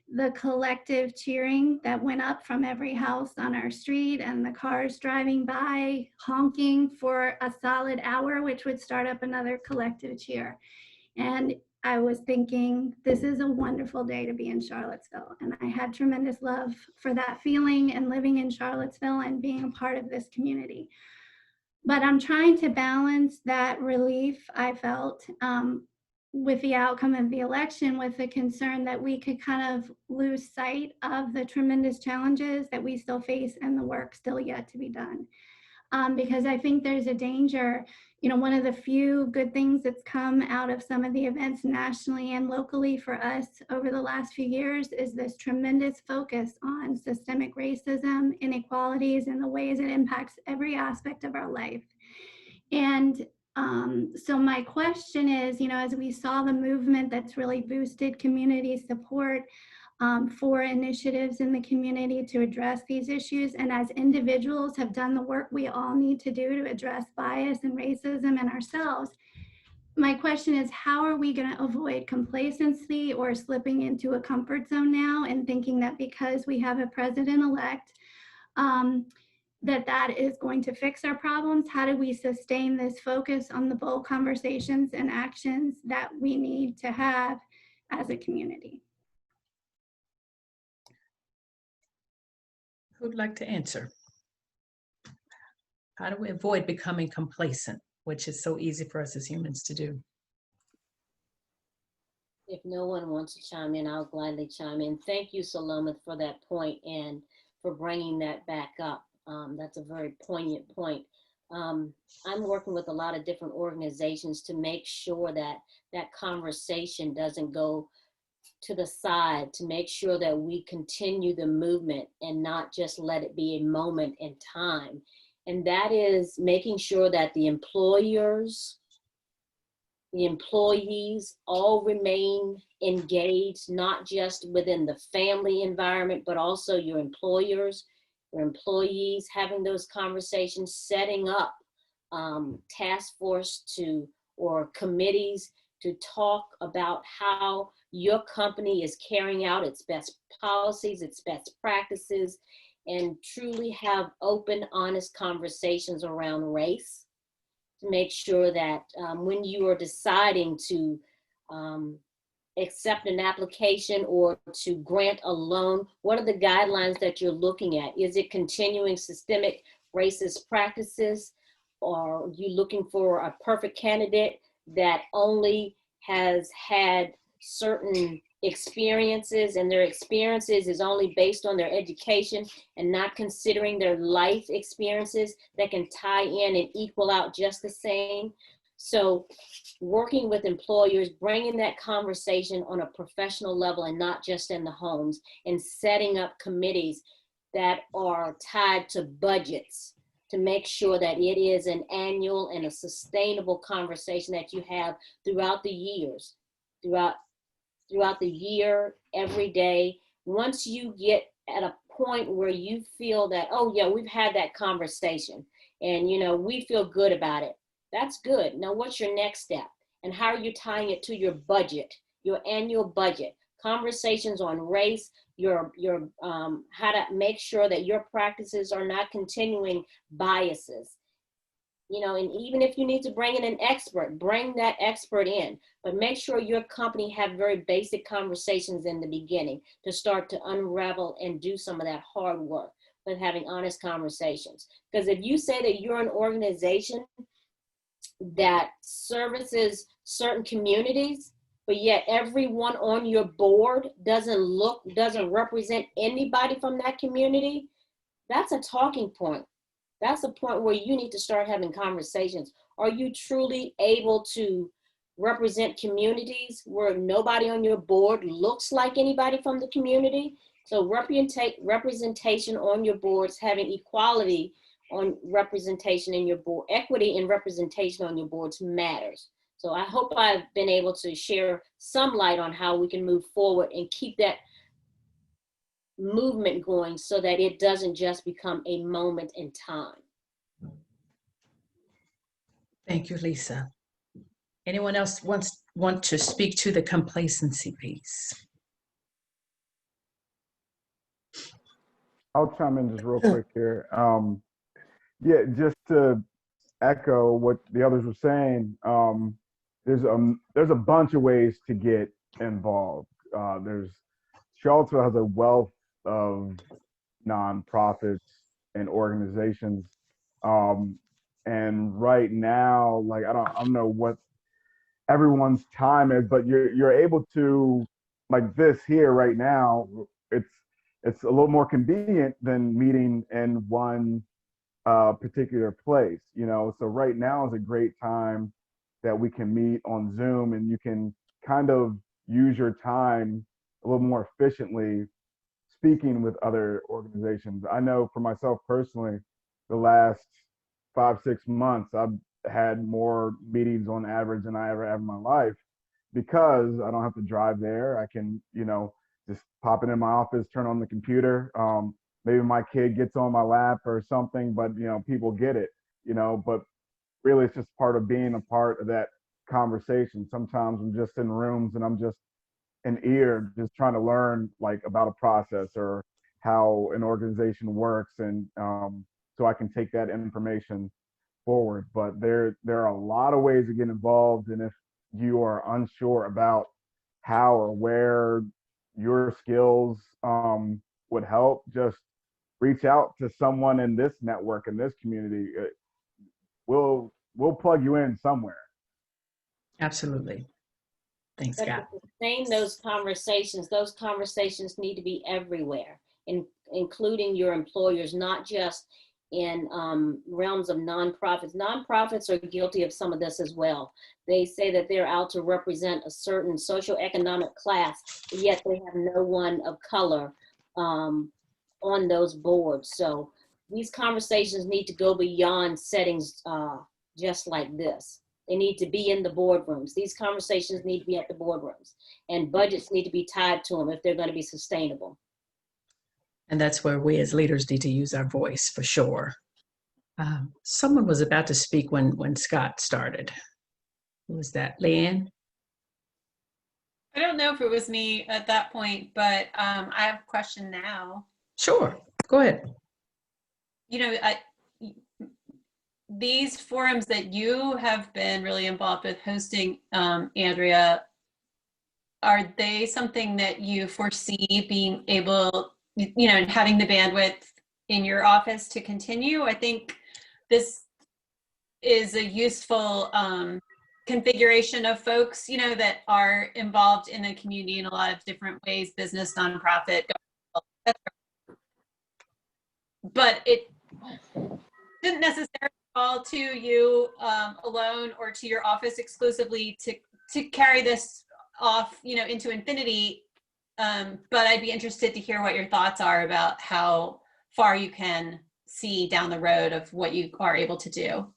the collective cheering that went up from every house on our street, and the cars driving by honking for a solid hour, which would start up another collective cheer. And I was thinking, this is a wonderful day to be in Charlottesville. And I had tremendous love for that feeling and living in Charlottesville and being a part of this community. But I'm trying to balance that relief I felt with the outcome of the election, with the concern that we could kind of lose sight of the tremendous challenges that we still face and the work still yet to be done. Because I think there's a danger, you know, one of the few good things that's come out of some of the events nationally and locally for us over the last few years is this tremendous focus on systemic racism, inequalities, and the ways it impacts every aspect of our life. And so my question is, you know, as we saw the movement that's really boosted community support for initiatives in the community to address these issues, and as individuals have done the work we all need to do to address bias and racism in ourselves, my question is, how are we going to avoid complacency or slipping into a comfort zone now and thinking that because we have a president-elect that is going to fix our problems? How do we sustain this focus on the bold conversations and actions that we need to have as a community? Who'd like to answer? How do we avoid becoming complacent, which is so easy for us as humans to do? If no one wants to chime in, I'll gladly chime in. Thank you, Saloma, for that point and for bringing that back up. That's a very poignant point. I'm working with a lot of different organizations to make sure that that conversation doesn't go to the side, to make sure that we continue the movement and not just let it be a moment in time. And that is making sure that the employers, the employees all remain engaged, not just within the family environment, but also your employers, your employees, having those conversations, setting up task force or committees to talk about how your company is carrying out its best policies, its best practices, and truly have open, honest conversations around race to make sure that when you are deciding to accept an application or to grant a loan, what are the guidelines that you're looking at? Is it continuing systemic racist practices? Or are you looking for a perfect candidate that only has had certain experiences, and their experiences is only based on their education and not considering their life experiences that can tie in and equal out just the same? So working with employers, bringing that conversation on a professional level and not just in the homes, and setting up committees that are tied to budgets to make sure that it is an annual and a sustainable conversation that you have throughout the years, throughout the year, every day. Once you get at a point where you feel that, oh yeah, we've had that conversation and we feel good about it, that's good. Now what's your next step? And how are you tying it to your budget, your annual budget? Conversations on race, your how to make sure that your practices are not continuing biases. And even if you need to bring in an expert, bring that expert in, but make sure your company have very basic conversations in the beginning to start to unravel and do some of that hard work with having honest conversations. Because if you say that you're an organization that services certain communities, but yet everyone on your board doesn't represent anybody from that community, that's a talking point. That's a point where you need to start having conversations. Are you truly able to represent communities where nobody on your board looks like anybody from the community? So representation on your boards, having equality on representation in your board, equity and representation on your boards matters. So I hope I've been able to share some light on how we can move forward and keep that movement going so that it doesn't just become a moment in time. Thank you, Lisa. Anyone else want to speak to the complacency piece? I'll chime in just real quick here. Yeah, just to echo what the others were saying, there's a bunch of ways to get involved. Charlottesville has a wealth of nonprofits and organizations, and right now, like I don't know what everyone's time is, but you're able to, like this here right now, it's a little more convenient than meeting in one particular place, so right now is a great time that we can meet on Zoom, and you can kind of use your time a little more efficiently speaking with other organizations. I know for myself personally, the last 5-6 months, I've had more meetings on average than I ever have in my life, because I don't have to drive there. I can, just pop it in my office, turn on the computer. Maybe my kid gets on my lap or something, but people get it, but really it's just part of being a part of that conversation. Sometimes I'm just in rooms and I'm just an ear, just trying to learn like about a process or how an organization works. And so I can take that information forward. But there are a lot of ways to get involved, and if you are unsure about how or where your skills would help, just reach out to someone in this network, in this community. We'll plug you in somewhere. Absolutely. Thanks, But Scott. to sustain those conversations need to be everywhere, including your employers, not just in realms of nonprofits. Nonprofits are guilty of some of this as well. They say that they're out to represent a certain socioeconomic class, but yet they have no one of color on those boards. So these conversations need to go beyond settings just like this. They need to be in the boardrooms. These conversations need to be at the boardrooms, and budgets need to be tied to them if they're going to be sustainable. And that's where we as leaders need to use our voice for sure. Someone was about to speak when Scott started. Who was that, Leanne? I don't know if it was me at that point, but I have a question now. Sure, go ahead. You know, these forums that you have been really involved with hosting, Andrea, are they something that you foresee being able, you know, and having the bandwidth in your office to continue? I think this is a useful configuration of folks, you know, that are involved in the community in a lot of different ways, business, nonprofit, but it didn't necessarily fall to you alone or to your office exclusively to carry this off, you know, into infinity. But I'd be interested to hear what your thoughts are about how far you can see down the road of what you are able to do.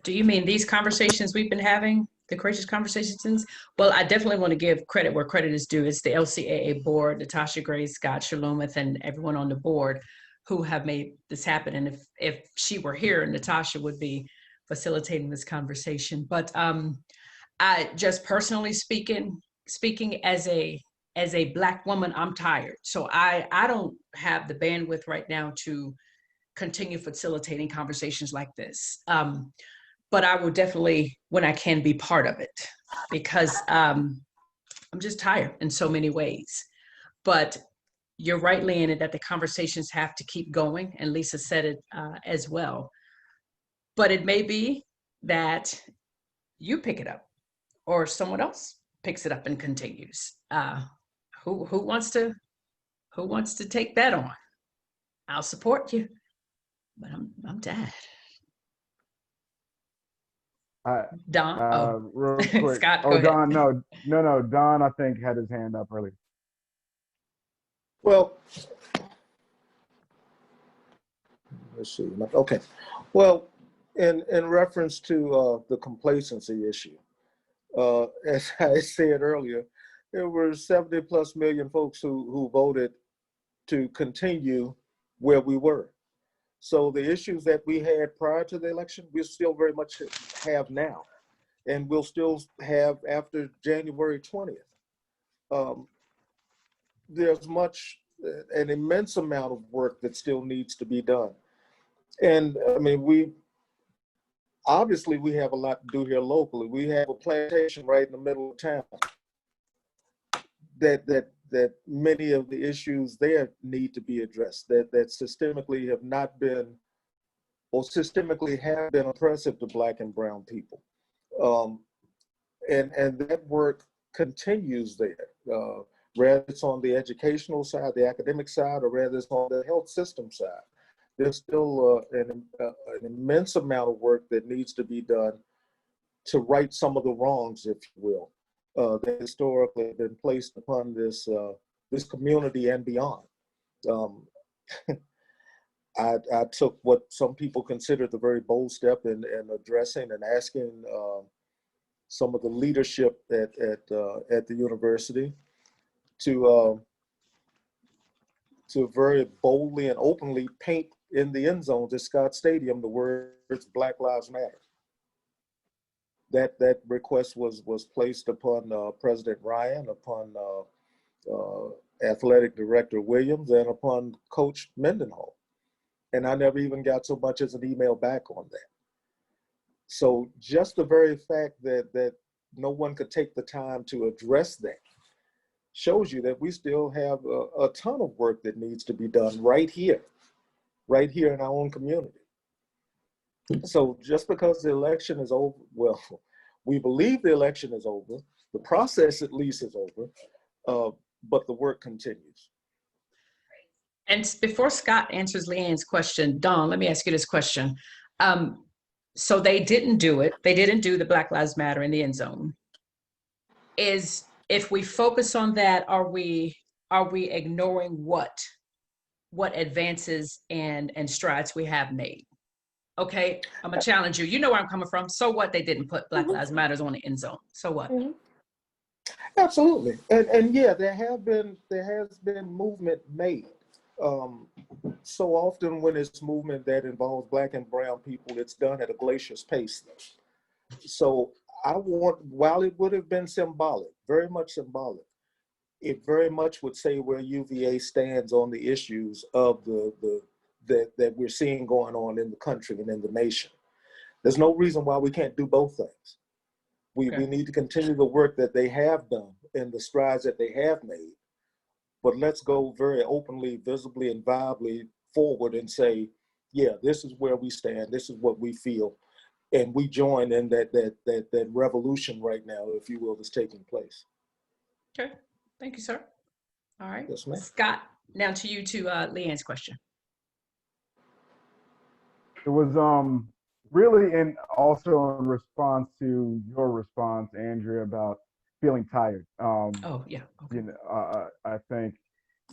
Do you mean these conversations we've been having, the courageous conversations? Well, I definitely want to give credit where credit is due. It's the LCAA board, Natasha Gray, Scott Shalomith, and everyone on the board who have made this happen. And if she were here, Natasha would be facilitating this conversation. But I just personally speaking as a Black woman, I'm tired. So I don't have the bandwidth right now to continue facilitating conversations like this. But I will definitely, when I can, be part of it, because I'm just tired in so many ways. But you're right, Leanne, that the conversations have to keep going, and Lisa said it as well. But it may be that you pick it up, or someone else picks it up and continues. Who wants to take that on? I'll support you, but I'm tired. Don, real quick. Scott, oh, go Don, ahead. no. Don, I think, had his hand up earlier. Well, let's see. Okay. Well, in reference to the complacency issue, as I said earlier, there were 70+ million folks who voted to continue where we were. So the issues that we had prior to the election, we still very much have now, and we'll still have after January 20th. There's an immense amount of work that still needs to be done. And I mean, we have a lot to do here locally. We have a plantation right in the middle of town that many of the issues there need to be addressed, that systemically have not been, or systemically have been oppressive to Black and brown people. And that work continues there. Whether it's on the educational side, the academic side, or whether it's on the health system side. There's still an immense amount of work that needs to be done to right some of the wrongs, if you will, that historically have been placed upon this community and beyond. I took what some people consider the very bold step in addressing and asking some of the leadership at the university to very boldly and openly paint in the end zones at Scott Stadium the words "Black Lives Matter." That request was placed upon President Ryan, upon Athletic Director Williams, and upon Coach Mendenhall. And I never even got so much as an email back on that. So just the very fact that no one could take the time to address that shows you that we still have a ton of work that needs to be done right here in our own community. So just because the election is over, well, we believe the election is over, the process at least is over, but the work continues. And before Scott answers Leanne's question, Dawn, let me ask you this question. So they didn't do it. They didn't do the Black Lives Matter in the end zone. If we focus on that, are we ignoring what advances and strides we have made? Okay, I'm gonna challenge you. You know where I'm coming from. So what? They didn't put Black Lives Matters on the end zone. So what? Absolutely, and yeah, there has been movement made. So often when it's movement that involves Black and brown people, it's done at a glacial pace. So while it would have been symbolic, very much symbolic, it very much would say where UVA stands on the issues of that we're seeing going on in the country and in the nation. There's no reason why we can't do both things. We need to continue the work that they have done and the strides that they have made, but let's go very openly, visibly, and viably forward and say, yeah, this is where we stand, this is what we feel, and we join in that revolution right now, if you will, that's taking place. Okay, thank you, sir. All right, yes, ma'am. Scott, now to you to Leanne's question. It was really also in response to your response, Andrea, about feeling tired. Oh yeah. Okay. You know, I think,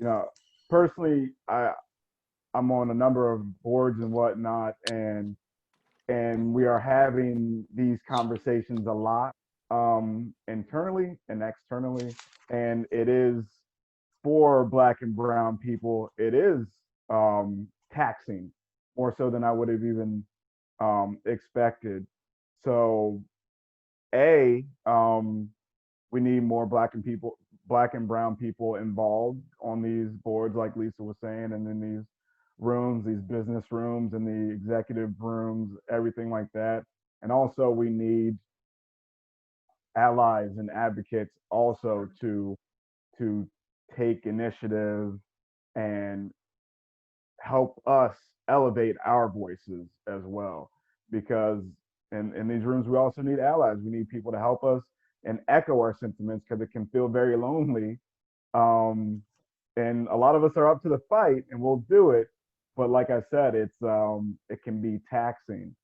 you know, personally, I'm on a number of boards and whatnot, and we are having these conversations a lot, internally and externally, and it is for Black and brown people. It is taxing, more so than I would have even expected. So, we need more Black and brown people involved on these boards, like Lisa was saying, and in these rooms, these business rooms and the executive rooms, everything like that. And also we need allies and advocates also to take initiative and help us elevate our voices as well, because in these rooms we also need allies. We need people to help us and echo our sentiments, because it can feel very lonely, and a lot of us are up to the fight and we'll do it, but like I said, it can be taxing.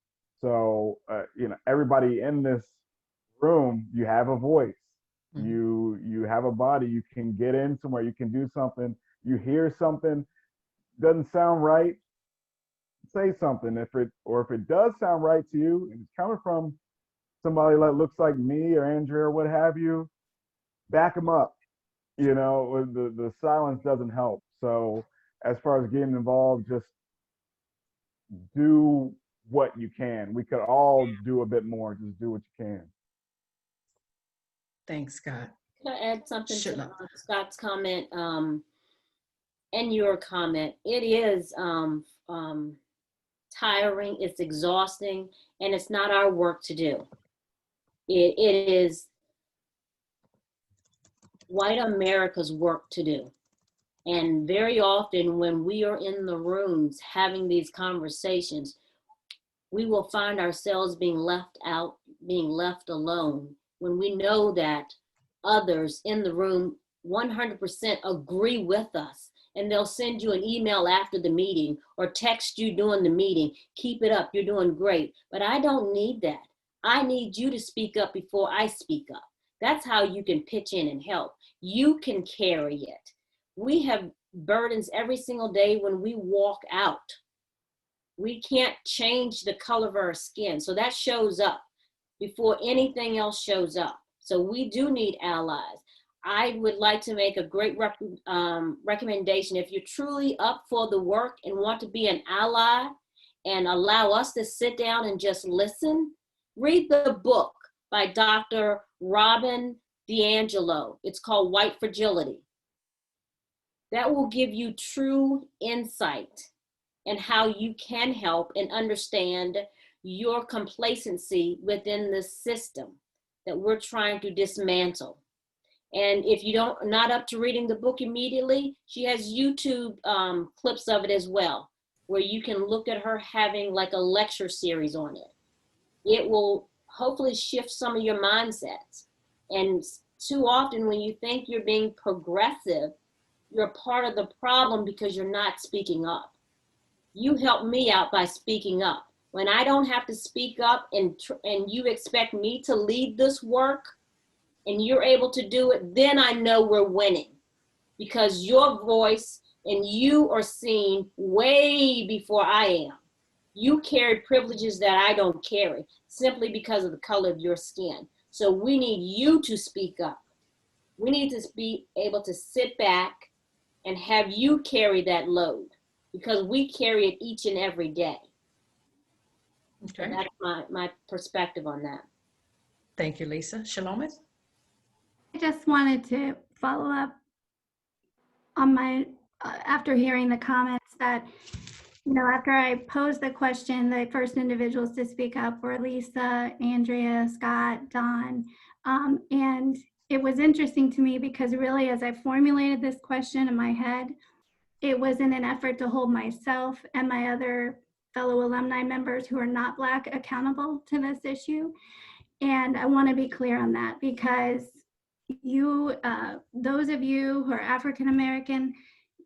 So you know, everybody in this room, you have a voice. You have a body. You can get in somewhere. You can do something. You hear something doesn't sound right, say something. If it does sound right to you, and it's coming from somebody that looks like me or Andrea or what have you, back them up. You know, the silence doesn't help. So as far as getting involved, just do what you can. We could all do a bit more. Just do what you can. Thanks, Scott. Can I add something to Scott's comment and your comment? It is tiring, it's exhausting, and it's not our work to do. It is white America's work to do. And very often when we are in the rooms having these conversations, we will find ourselves being left out, being left alone, when we know that others in the room 100% agree with us. And they'll send you an email after the meeting or text you during the meeting. Keep it up, you're doing great. But I don't need that. I need you to speak up before I speak up. That's how you can pitch in and help. You can carry it. We have burdens every single day when we walk out. We can't change the color of our skin. So that shows up before anything else shows up. So we do need allies. I would like to make a great recommendation. If you're truly up for the work and want to be an ally and allow us to sit down and just listen, read the book by Dr. Robin DiAngelo. It's called White Fragility. That will give you true insight and how you can help and understand your complacency within the system that we're trying to dismantle. And if you don't not up to reading the book immediately, she has YouTube clips of it as well, where you can look at her having like a lecture series on it. It will hopefully shift some of your mindsets. And too often when you think you're being progressive, you're part of the problem because you're not speaking up. You help me out by speaking up. When I don't have to speak up and you expect me to lead this work and you're able to do it, then I know we're winning, because your voice and you are seen way before I am. You carry privileges that I don't carry simply because of the color of your skin. So we need you to speak up. We need to be able to sit back and have you carry that load, because we carry it each and every day. Okay. So that's my perspective on that. Thank you, Lisa. Shalomith? I just wanted to follow up on my, after hearing the comments that, you know, after I posed the question, the first individuals to speak up were Lisa, Andrea, Scott, Don. And it was interesting to me because really as I formulated this question in my head, it was in an effort to hold myself and my other fellow alumni members who are not Black accountable to this issue. And I want to be clear on that, because you, those of you who are African American,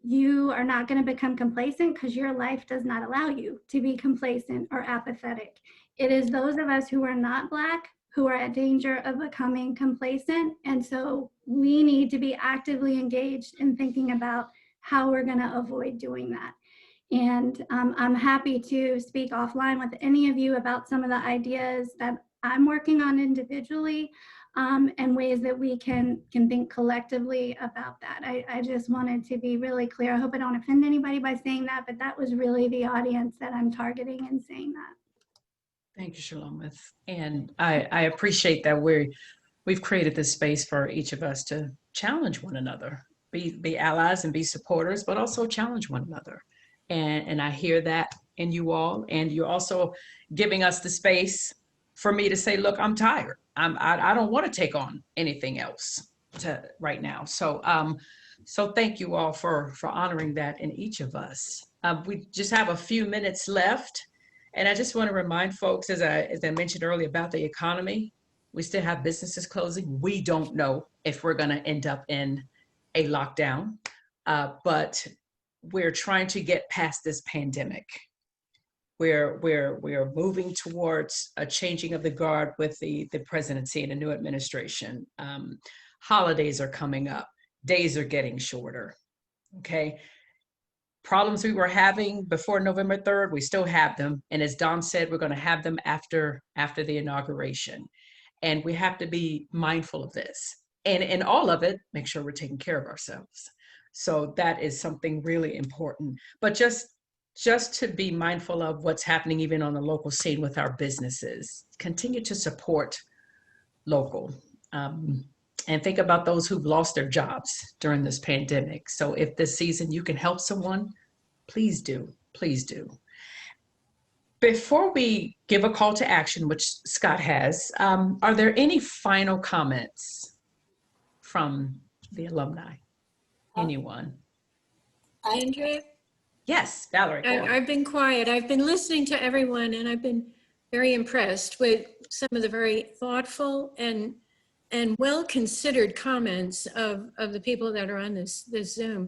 you are not going to become complacent because your life does not allow you to be complacent or apathetic. It is those of us who are not Black who are at danger of becoming complacent. And so we need to be actively engaged in thinking about how we're going to avoid doing that. And I'm happy to speak offline with any of you about some of the ideas that I'm working on individually, and ways that we can think collectively about that. I just wanted to be really clear. I hope I don't offend anybody by saying that, but that was really the audience that I'm targeting in saying that. Thank you, Shalomith. And I appreciate that we've created this space for each of us to challenge one another, be allies and be supporters, but also challenge one another. And I hear that in you all. And you're also giving us the space for me to say, look, I'm tired. I don't want to take on anything else right now. So so thank you all for honoring that in each of us. We just have a few minutes left. And I just want to remind folks, as I mentioned earlier, about the economy. We still have businesses closing. We don't know if we're going to end up in a lockdown, but we're trying to get past this pandemic. We're moving towards a changing of the guard with the presidency and a new administration. Holidays are coming up. Days are getting shorter. Okay. Problems we were having before November 3rd, we still have them. And as Don said, we're going to have them after the inauguration. And we have to be mindful of this. And in all of it, make sure we're taking care of ourselves. So that is something really important. But just to be mindful of what's happening even on the local scene with our businesses. Continue to support local. And think about those who've lost their jobs during this pandemic. So if this season you can help someone, please do, please do. Before we give a call to action, which Scott has, are there any final comments from the alumni? Anyone? Andrea? Yes, Valerie. I've been quiet. I've been listening to everyone, and I've been very impressed with some of the very thoughtful and well-considered comments of the people that are on this Zoom.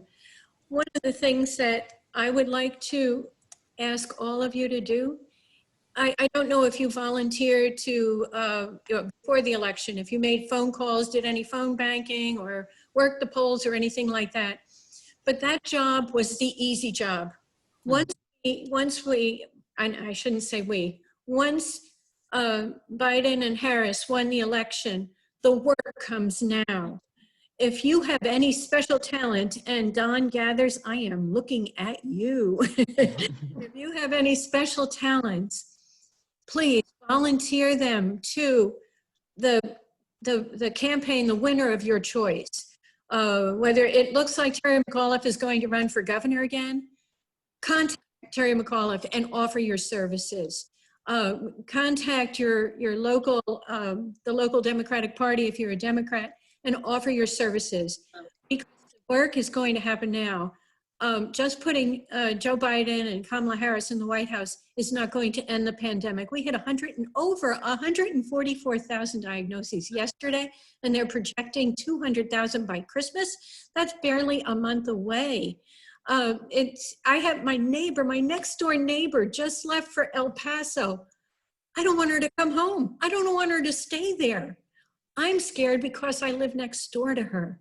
One of the things that I would like to ask all of you to do, I don't know if you volunteered to, before the election, if you made phone calls, did any phone banking or worked the polls or anything like that. But that job was the easy job. Once we, and I shouldn't say we, once Biden and Harris won the election, the work comes now. If you have any special talent, and Don Gathers, I am looking at you. If you have any special talents, please volunteer them to the campaign, the winner of your choice. Whether it looks like Terry McAuliffe is going to run for governor again, contact Terry McAuliffe and offer your services. Contact your local, the local Democratic Party if you're a Democrat, and offer your services, because the work is going to happen now. Just putting Joe Biden and Kamala Harris in the White House is not going to end the pandemic. We hit over 144,000 diagnoses yesterday, and they're projecting 200,000 by Christmas. That's barely a month away. I have my next door neighbor just left for El Paso. I don't want her to come home. I don't want her to stay there. I'm scared because I live next door to her.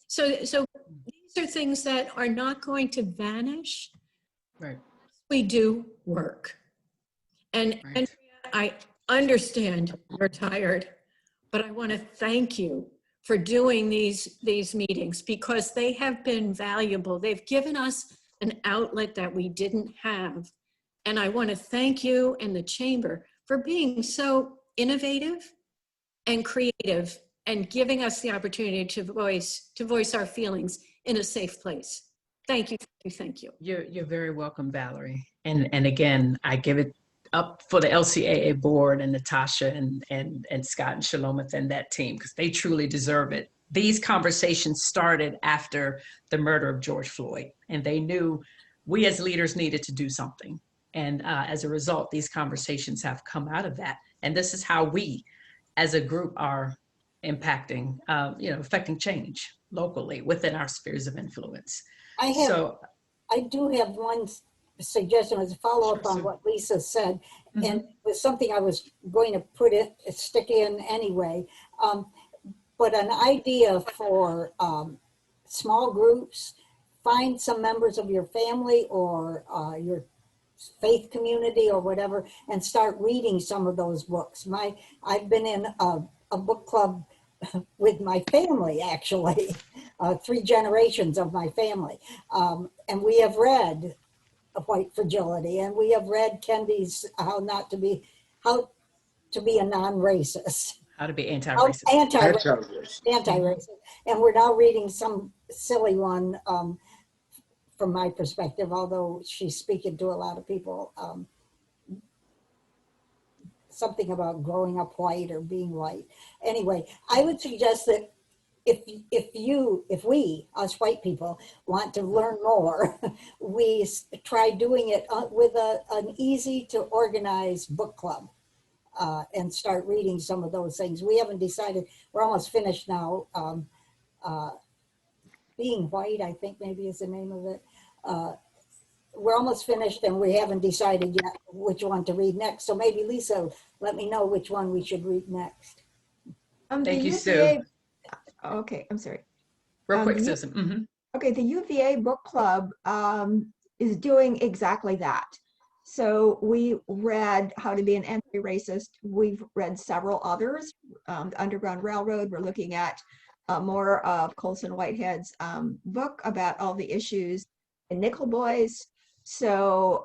So these are things that are not going to vanish. Right. We do work. And Right. Andrea, I understand you're tired, but I want to thank you for doing these meetings, because they have been valuable. They've given us an outlet that we didn't have. And I want to thank you and the chamber for being so innovative and creative and giving us the opportunity to voice our feelings in a safe place. Thank you, thank you. You're very welcome, Valerie. And again, I give it up for the LCAA board and Natasha and Scott and Shalomith and that team, because they truly deserve it. These conversations started after the murder of George Floyd, and they knew we as leaders needed to do something. And as a result, these conversations have come out of that. And this is how we as a group are impacting, affecting change locally within our spheres of influence. I do have one suggestion as a follow-up on what Lisa said, and it was something I was going to stick in anyway. But an idea for small groups: find some members of your family or your faith community or whatever, and start reading some of those books. I've been in a book club with my family, actually, 3 generations of my family, and we have read White Fragility, and we have read Kendi's How to Be a Non-Racist. How to be anti-racist. Anti-racist. And we're now reading some silly one from my perspective, although she's speaking to a lot of people, something about growing up white or being white. Anyway, I would suggest that if we, us white people, want to learn more, we try doing it with an easy to organize book club and start reading some of those things. We haven't decided, we're almost finished now. Being White, I think maybe is the name of it. We're almost finished and we haven't decided yet which one to read next. So maybe Lisa, let me know which one we should read next. Thank you, Sue. Okay, I'm sorry. Real quick, Susan. Okay, the UVA Book Club is doing exactly that. So we read How to Be an Anti-Racist. We've read several others. The Underground Railroad, we're looking at more of Colson Whitehead's book about all the issues in Nickel Boys. So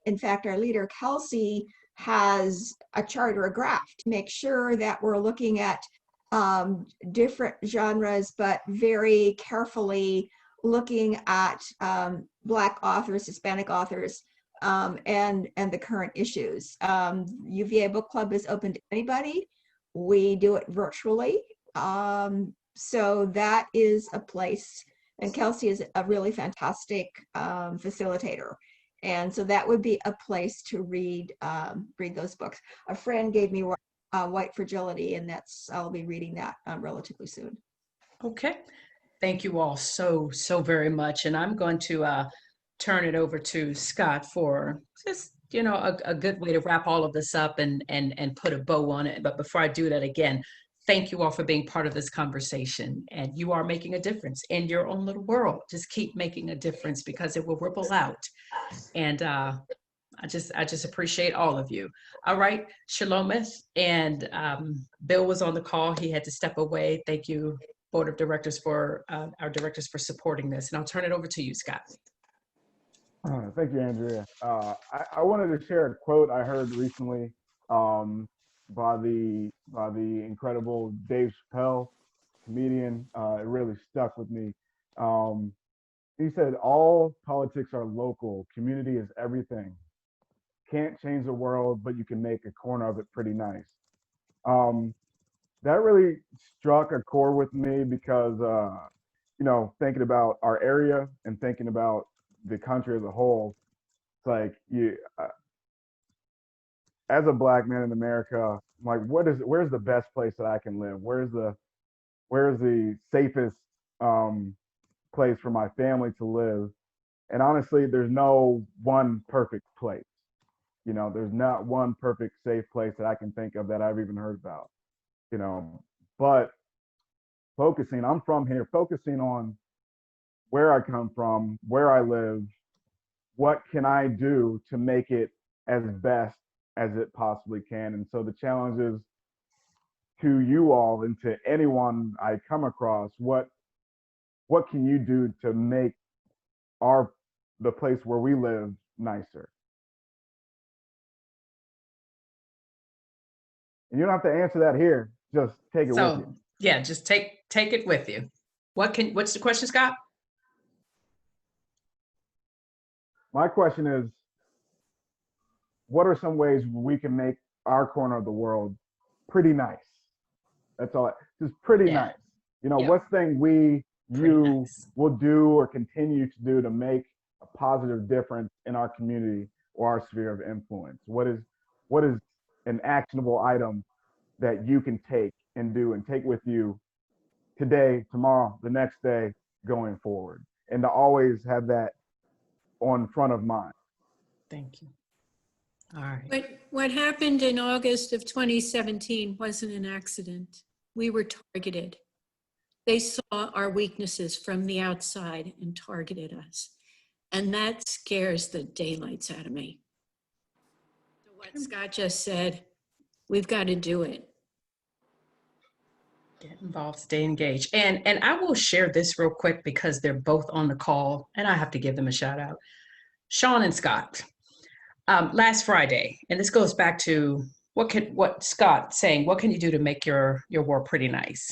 in fact, our leader, Kelsey, has a chart or a graph to make sure that we're looking at different genres, but very carefully looking at Black authors, Hispanic authors, and the current issues. UVA Book Club is open to anybody. We do it virtually. So that is a place, and Kelsey is a really fantastic facilitator. And so that would be a place to read those books. A friend gave me White Fragility, and I'll be reading that relatively soon. Okay. Thank you all so very much. And I'm going to turn it over to Scott for just, a good way to wrap all of this up and put a bow on it. But before I do that, again, thank you all for being part of this conversation. And you are making a difference in your own little world. Just keep making a difference, because it will ripple out. And I just appreciate all of you. All right, Shalomith and Bill was on the call. He had to step away. Thank you, Board of Directors, for our directors for supporting this. And I'll turn it over to you, Scott. Thank you, Andrea. I wanted to share a quote I heard recently by the incredible Dave Chappelle, comedian. It really stuck with me. He said, all politics are local. Community is everything. Can't change the world, but you can make a corner of it pretty nice. That really struck a chord with me because, you know, thinking about our area and thinking about the country as a whole, it's like as a Black man in America, like, where's the best place that I can live? Where's the safest place for my family to live? And honestly, there's no one perfect place. You know, there's not one perfect safe place that I can think of that I've even heard about. You know, but I'm from here, focusing on where I come from, where I live, what can I do to make it as best as it possibly can. And so the challenge is to you all and to anyone I come across, what can you do to make the place where we live nicer? And you don't have to answer that here. Just take it with you. Yeah, just take it with you. What's the question, Scott? My question is, what are some ways we can make our corner of the world pretty nice? That's all. Just pretty nice. You know, what's thing you will do or continue to do to make a positive difference in our community or our sphere of influence? What is an actionable item that you can take and do and take with you today, tomorrow, the next day, going forward, and to always have that on front of mind? Thank you. All right. What happened in August of 2017 wasn't an accident. We were targeted. They saw our weaknesses from the outside and targeted us. And that scares the daylights out of me. So what Scott just said, we've got to do it. Get involved, stay engaged. And I will share this real quick because they're both on the call and I have to give them a shout out. Sean and Scott, last Friday, and this goes back to what Scott saying, what can you do to make your work pretty nice?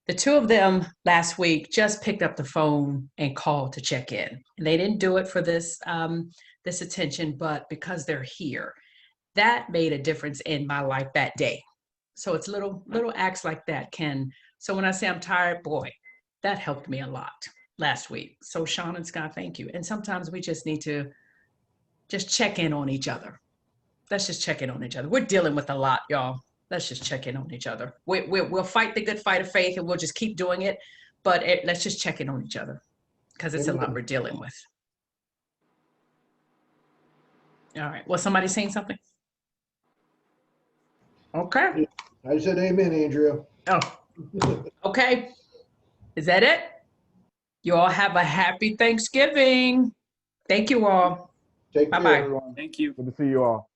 The two of them last week just picked up the phone and called to check in. And they didn't do it for this attention, but because they're here, that made a difference in my life that day. So it's little acts like that so when I say I'm tired, boy, that helped me a lot last week. So Sean and Scott, thank you. And sometimes we just need to just check in on each other. Let's just check in on each other. We're dealing with a lot, y'all. Let's just check in on each other. We'll fight the good fight of faith and we'll just keep doing it. But let's just check in on each other because it's a lot we're dealing with. All right. Was somebody saying something? Okay. I said amen, Andrea. Oh, okay. Is that it? You all have a happy Thanksgiving. Thank you all. Take care, Bye-bye. everyone. Thank you. Good to see you all.